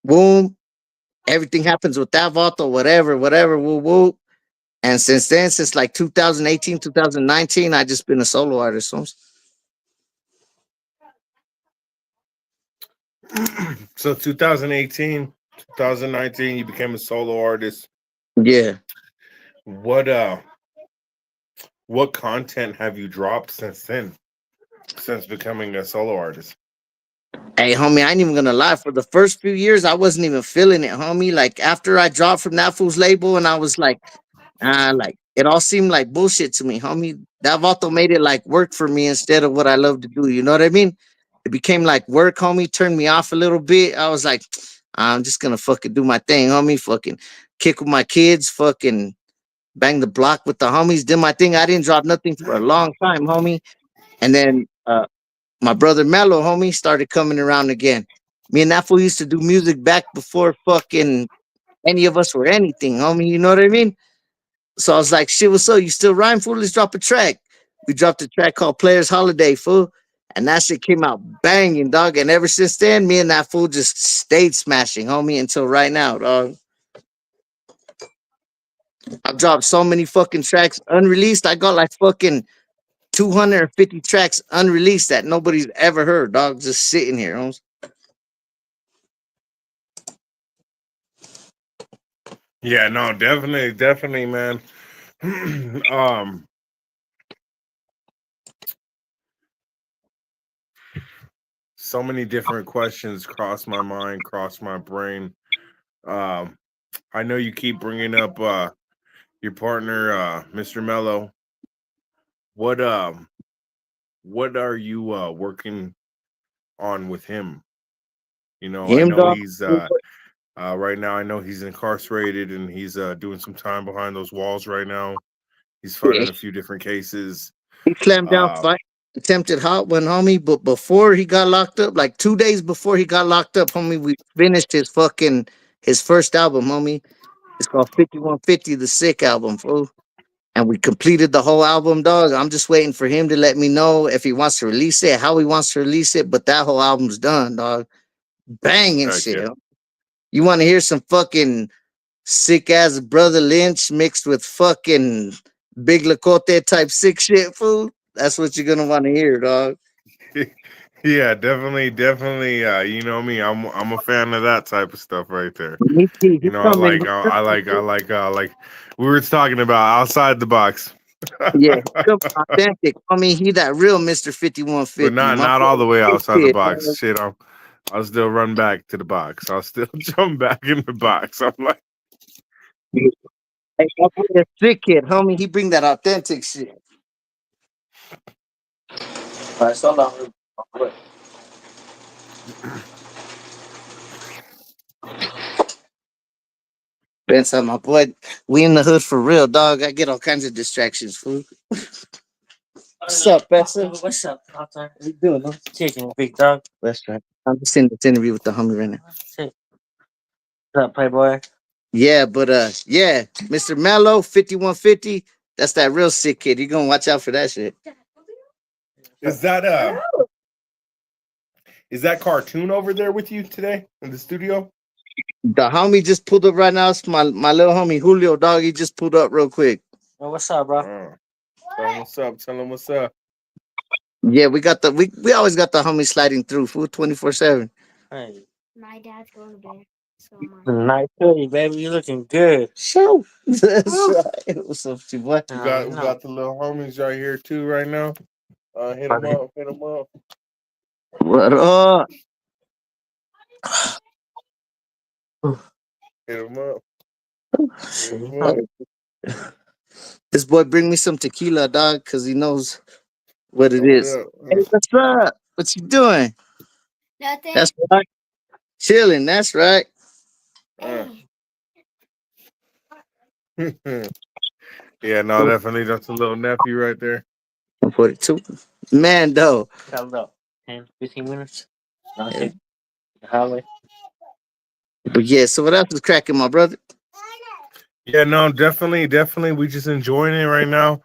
Boom. Everything happens with that vault, whatever, woo woo. And since then, since like 2018, 2019, I just been a solo artist. So So 2018, 2019, you became a solo artist. yeah. What uh what content have you dropped since then? Since becoming a solo artist? Hey, homie, I ain't even gonna lie. For the first few years, I wasn't even feeling it, homie. Like after I dropped from that fool's label, and I was like it all seemed like bullshit to me, homie. That vato made it like work for me instead of what I love to do. You know what I mean? It became like work, homie. Turned me off a little bit. I was like, I'm just gonna fucking do my thing, homie. Fucking kick with my kids. Fucking bang the block with the homies. Did my thing. I didn't drop nothing for a long time, homie. And then my brother Mello, homie, started coming around again. Me and that fool used to do music back before fucking any of us were anything, homie. You know what I mean? So I was like, shit, what's up? You still rhyme, fool? Let's drop a track. We dropped a track called Players Holiday, fool. And that shit came out banging, dog. And ever since then, me and that fool just stayed smashing, homie, until right now, dog. I've dropped so many fucking tracks unreleased. I got like fucking 250 tracks unreleased that nobody's ever heard, dog. Just sitting here, homies. Yeah, no, definitely, man. um, so many different questions cross my mind, cross my brain. Um, I know you keep bringing up your partner, Mr. Mello. What um, what are you working on with him? You know, I Him, know dog. he's right now. I know he's incarcerated and he's doing some time behind those walls right now. He's Yeah, fighting a few different cases. he slammed down Uh, fight, attempted hot one, homie. But before he got locked up, like 2 days before he got locked up, homie, we finished his first album, homie. It's called 5150, the Sick album, fool. And we completed the whole album, dog. I'm just waiting for him to let me know if he wants to release it, how he wants to release it. But that whole album's done, dog. Banging heck shit. yeah. You want to hear some fucking sick ass Brother Lynch mixed with fucking Big Lacote type sick shit, fool? That's what you're gonna want to hear, dog. Yeah, definitely. You know me, I'm a fan of that type of stuff right there. Me too. You He know, coming. I like we were talking about outside the box, Yeah, he coming authentic. I mean, he that real Mr. but 5150. not My not boy, all the way sick outside the kid, box. dog. Shit, I'll still run back to the box. I'll still jump back in the box. I'm like, Hey, my boy, a sick kid, homie. He bring that authentic shit. All right, so long. Benson, my boy, we in the hood for real, dog. I get all kinds of distractions, fool. What's up, Benson? What's up, Doctor? What you doing, man? Chicken, big dog. That's right. I'm just in this interview with the homie right now. Shit. What's up, Playboy? Yeah, but yeah, Mr. Mello, 5150. That's that real sick kid. You gonna watch out for that shit. is that uh, is that cartoon over there with you today in the studio? The homie just pulled up right now. It's my little homie Julio, dog. He just pulled up real quick. Oh, what's up, bro? Tell him what's up. Tell him what's up. Yeah, we always got the homie sliding through food 24/7. Hey, My dad's going to bed, so am I. nice hoodie, baby. You looking good. Show. That's right. What's up, you boy? We No. got the little homies right here too right now. Hit them up, hit them up, What up? hit them up, hit them up. Hey, this boy bring me some tequila, dog, cause he knows what it Throw is. it up. Hey, what's up? What you doing? Nothing. That's right. Chilling. That's right. Uh, Hey. yeah, no, definitely. That's a little nephew right there. 42. Man, though. Got about 10, 15 minutes. I'll Yeah. take the highway. But yeah, so what else is cracking, my brother? Yeah, no, definitely. We just enjoying it right now.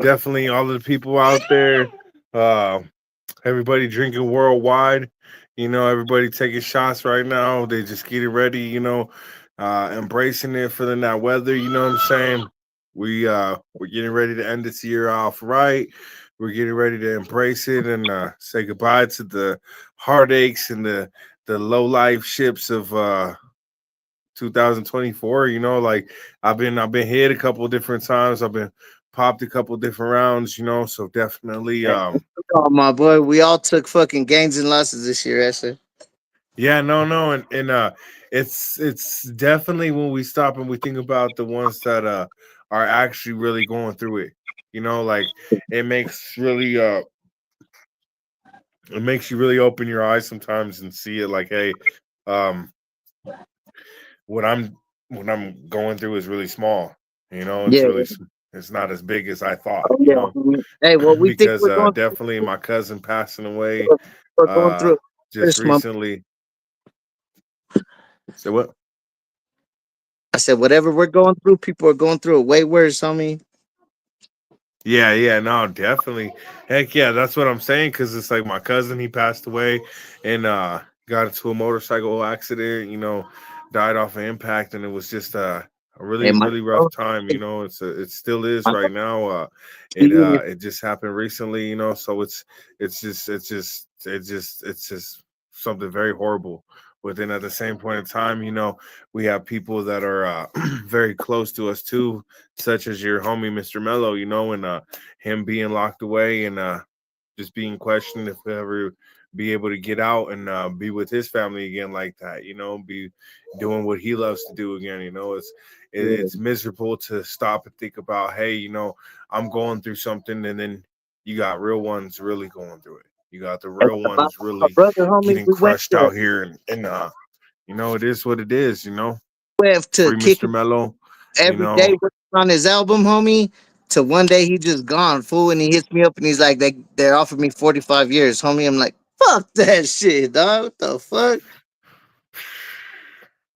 Definitely, all of the people out there, uh, everybody drinking worldwide. Everybody taking shots right now. They just getting ready. Embracing it, feeling that weather. You know what I'm saying? We're getting ready to end this year off right. We're getting ready to embrace it and say goodbye to the heartaches and the low life ships of 2024. Like I've been hit a couple of different times. I've been popped a couple of different rounds. So definitely Hey, oh, my boy, we all took fucking gains and losses this year, Esther. yeah, no, and it's definitely when we stop and we think about the ones that are actually really going through it. Like it makes really it makes you really open your eyes sometimes and see it like, hey, um what I'm going through is really small. It's Yeah. really it's not as big as I thought. Oh, yeah. Hey, what we think Because definitely my cousin passing away we're going uh through it just first, my. recently. So what? I said, whatever we're going through, people are going through it way worse, homie. Yeah, no, definitely. Heck yeah, that's what I'm saying. Cause it's like my cousin, he passed away and got into a motorcycle accident, died off of impact, and it was just a Hey, really, my, really rough time, it still is my right now. even It just happened recently, so it's just something very horrible. But then at the same point in time, we have people that are very close to us too, such as your homie Mr. Mello, and him being locked away and just being questioned if he'll ever be able to get out and be with his family again like that, be doing what he loves to do again. It's miserable to stop and think about, hey, I'm going through something, and then you got real ones really going through it. You got the real ones my really brother, homie, getting we went crushed to out here, and it is what it is. Web to Free kick Mr. it Mello. You every day know, working on his album, homie. To one day he just gone, fool, and he hits me up and he's like, they offered me 45 years, homie. I'm like, fuck that shit, dog. What the fuck?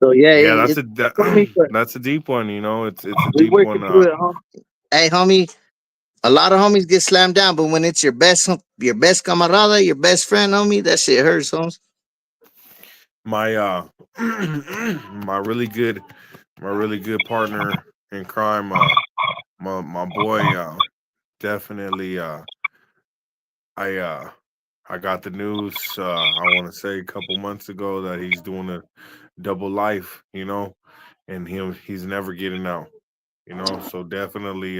So yeah, yeah, it's homie, but that's a deep one. It's a we deep working one. through it, homie. Hey, homie, a lot of homies get slammed down, but when it's your best camarada, your best friend, homie, that shit hurts, homies. My my really good my really good partner in crime, my boy, definitely. I I got the news. I want to say a couple months ago that he's doing a double life. And he's never getting out. So definitely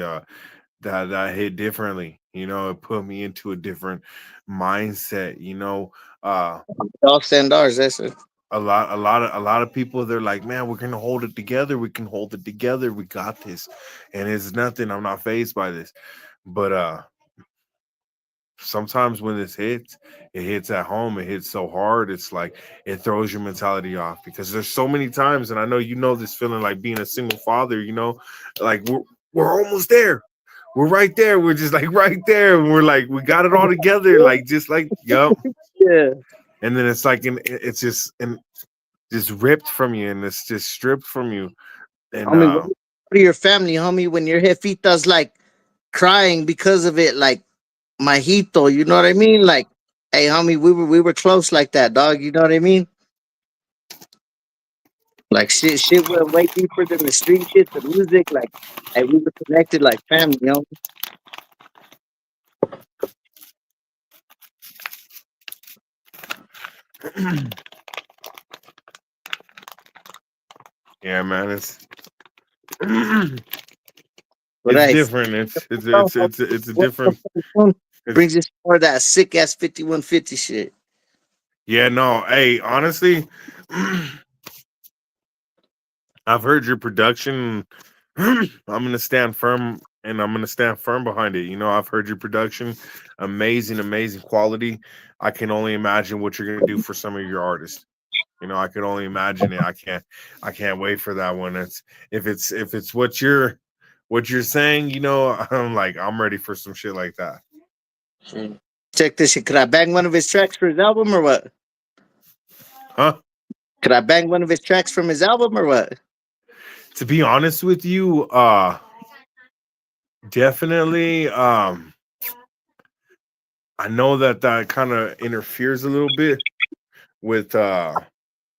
that hit differently. It put me into a different mindset. Uh All standards, that's it. a lot of people, they're like, man, we're gonna hold it together. We can hold it together. We got this. And it's nothing. I'm not phased by this. But sometimes when this hits, it hits at home. It hits so hard. It's like it throws your mentality off because there's so many times, and I know this feeling like being a single father. Like we're almost there. We're right there. We're just like right there. And we're like we got it all together. Like just like yup. Yeah. And then it's like it's just ripped from you, and it's just stripped from you. And Homie, what to your family, homie, when your jefita's like crying because of it, like majito, you know what I mean? Like, hey, homie, we were close like that, dog. You know what I mean? Like shit went way deeper than the street shit, the music. Like, hey, we were connected like family, you know. Yeah, man, it's But hey, different. It's a different. It's brings us more of that sick ass 5150 shit. yeah, no. Hey, honestly, I've heard your production. I'm gonna stand firm, and I'm gonna stand firm behind it. You know, I've heard your production, amazing, amazing quality. I can only imagine what you're gonna do for some of your artists. You know, I can only imagine it. I can't wait for that one. If it's what you're saying. You know, I'm ready for some shit like that. Mm. Check this shit. Could I bang one of his tracks for his album or what? Huh? Could I bang one of his tracks from his album or what? To be honest with you, definitely. I know that that kind of interferes a little bit with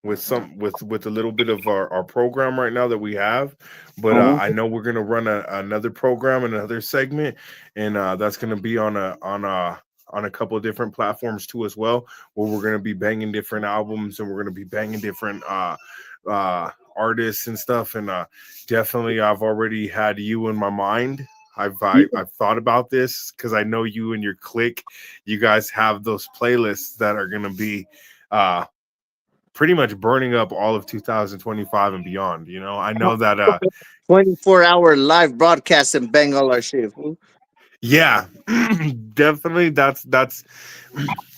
with a little bit of our program right now that we have, but I know we're gonna run another program, another segment, and that's gonna be on a couple of different platforms too as well, where we're gonna be banging different albums and we're gonna be banging different artists and stuff, and definitely I've already had you in my mind. I've thought about this because I know you and your clique, you guys have those playlists that are gonna be uh pretty much burning up all of 2025 and beyond. You know, I know that 24-hour live broadcast and bang all our shit, fool. yeah, definitely that's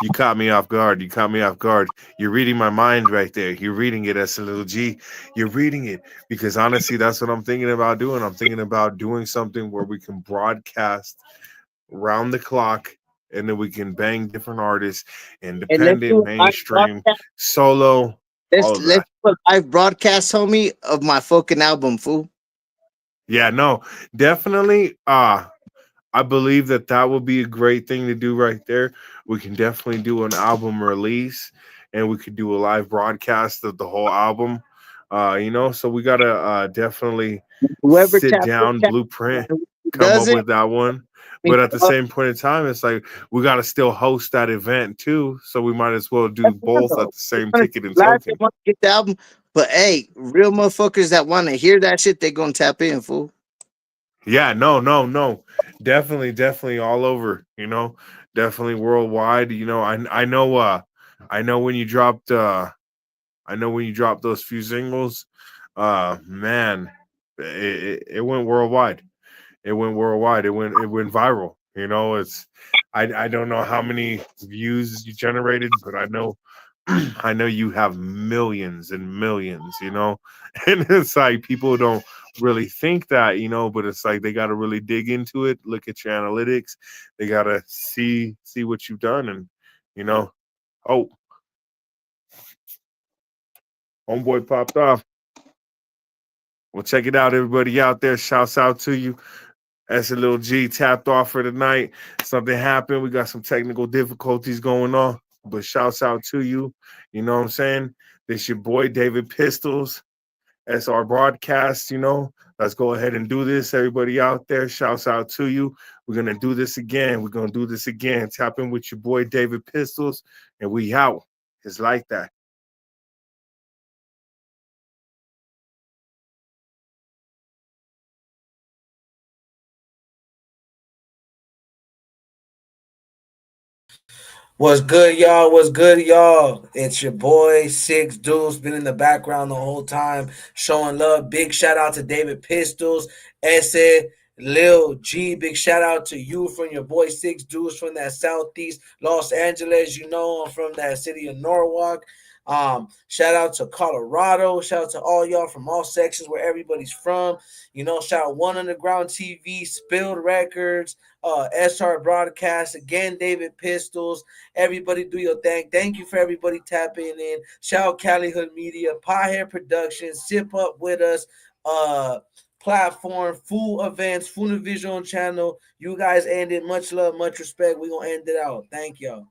you caught me off guard. You caught me off guard. You're reading my mind right there. You're reading it as a little G. You're reading it because honestly, that's what I'm thinking about doing. I'm thinking about doing something where we can broadcast round the clock and then we can bang different artists, And let's independent, do a live mainstream, broadcast. solo, all of Let's that. do a live broadcast, homie, of my fucking album, fool. Yeah, no, definitely. I believe that that would be a great thing to do right there. We can definitely do an album release, and we could do a live broadcast of the whole album. You know, so we gotta definitely Whoever sit taps in, down, taps blueprint, in. Who come does up it? with that one. I mean, But at the same point in time, it's like we gotta still host that event too. So we might as well do that's fine, both at though. the They same want to ticket and live, they token. want to get the album. But hey, real motherfuckers that want to hear that shit, they gonna tap in, fool. Yeah, no, no, no. Definitely, definitely all over, you know. Definitely worldwide, you know. I know when you dropped I know when you dropped those few singles, man, it went worldwide. It went worldwide. It went viral. You know, it's I don't know how many views you generated, but I know I know you have millions and millions, you know. And it's like people don't really think that, you know, but it's like they got to really dig into it, look at your analytics. They got to see what you've done and you know, oh, homeboy popped off. Well, check it out, everybody out there. Shouts out to you. That's a little G tapped off for tonight. Something happened. We got some technical difficulties going on, but shouts out to you. You know what I'm saying? This your boy David Pistols. That's our broadcast. You know, let's go ahead and do this. Everybody out there, shouts out to you. We're gonna do this again. We're gonna do this again. Tap in with your boy David Pistols, and we out. It's like that. What's good, y'all? What's good, y'all? It's your boy Six Deuce. Been in the background the whole time, showing love. Big shout out to David Pistols, Esse, Lil G. Big shout out to you from your boy Six Deuce from that Southeast Los Angeles. You know, I'm from that city of Norwalk. Shout out to Colorado. Shout out to all y'all from all sections where everybody's from. You know, shout out One Underground TV, Spilled Records, SR Broadcast, again, David Pistols. Everybody do your thing. Thank you for everybody tapping in. Shout out Cali Hood Media, Pie Hair Productions, Sip Up With Us, platform, full events, full visual channel. You guys ended. Much love, much respect. We're gonna end it out. Thank y'all.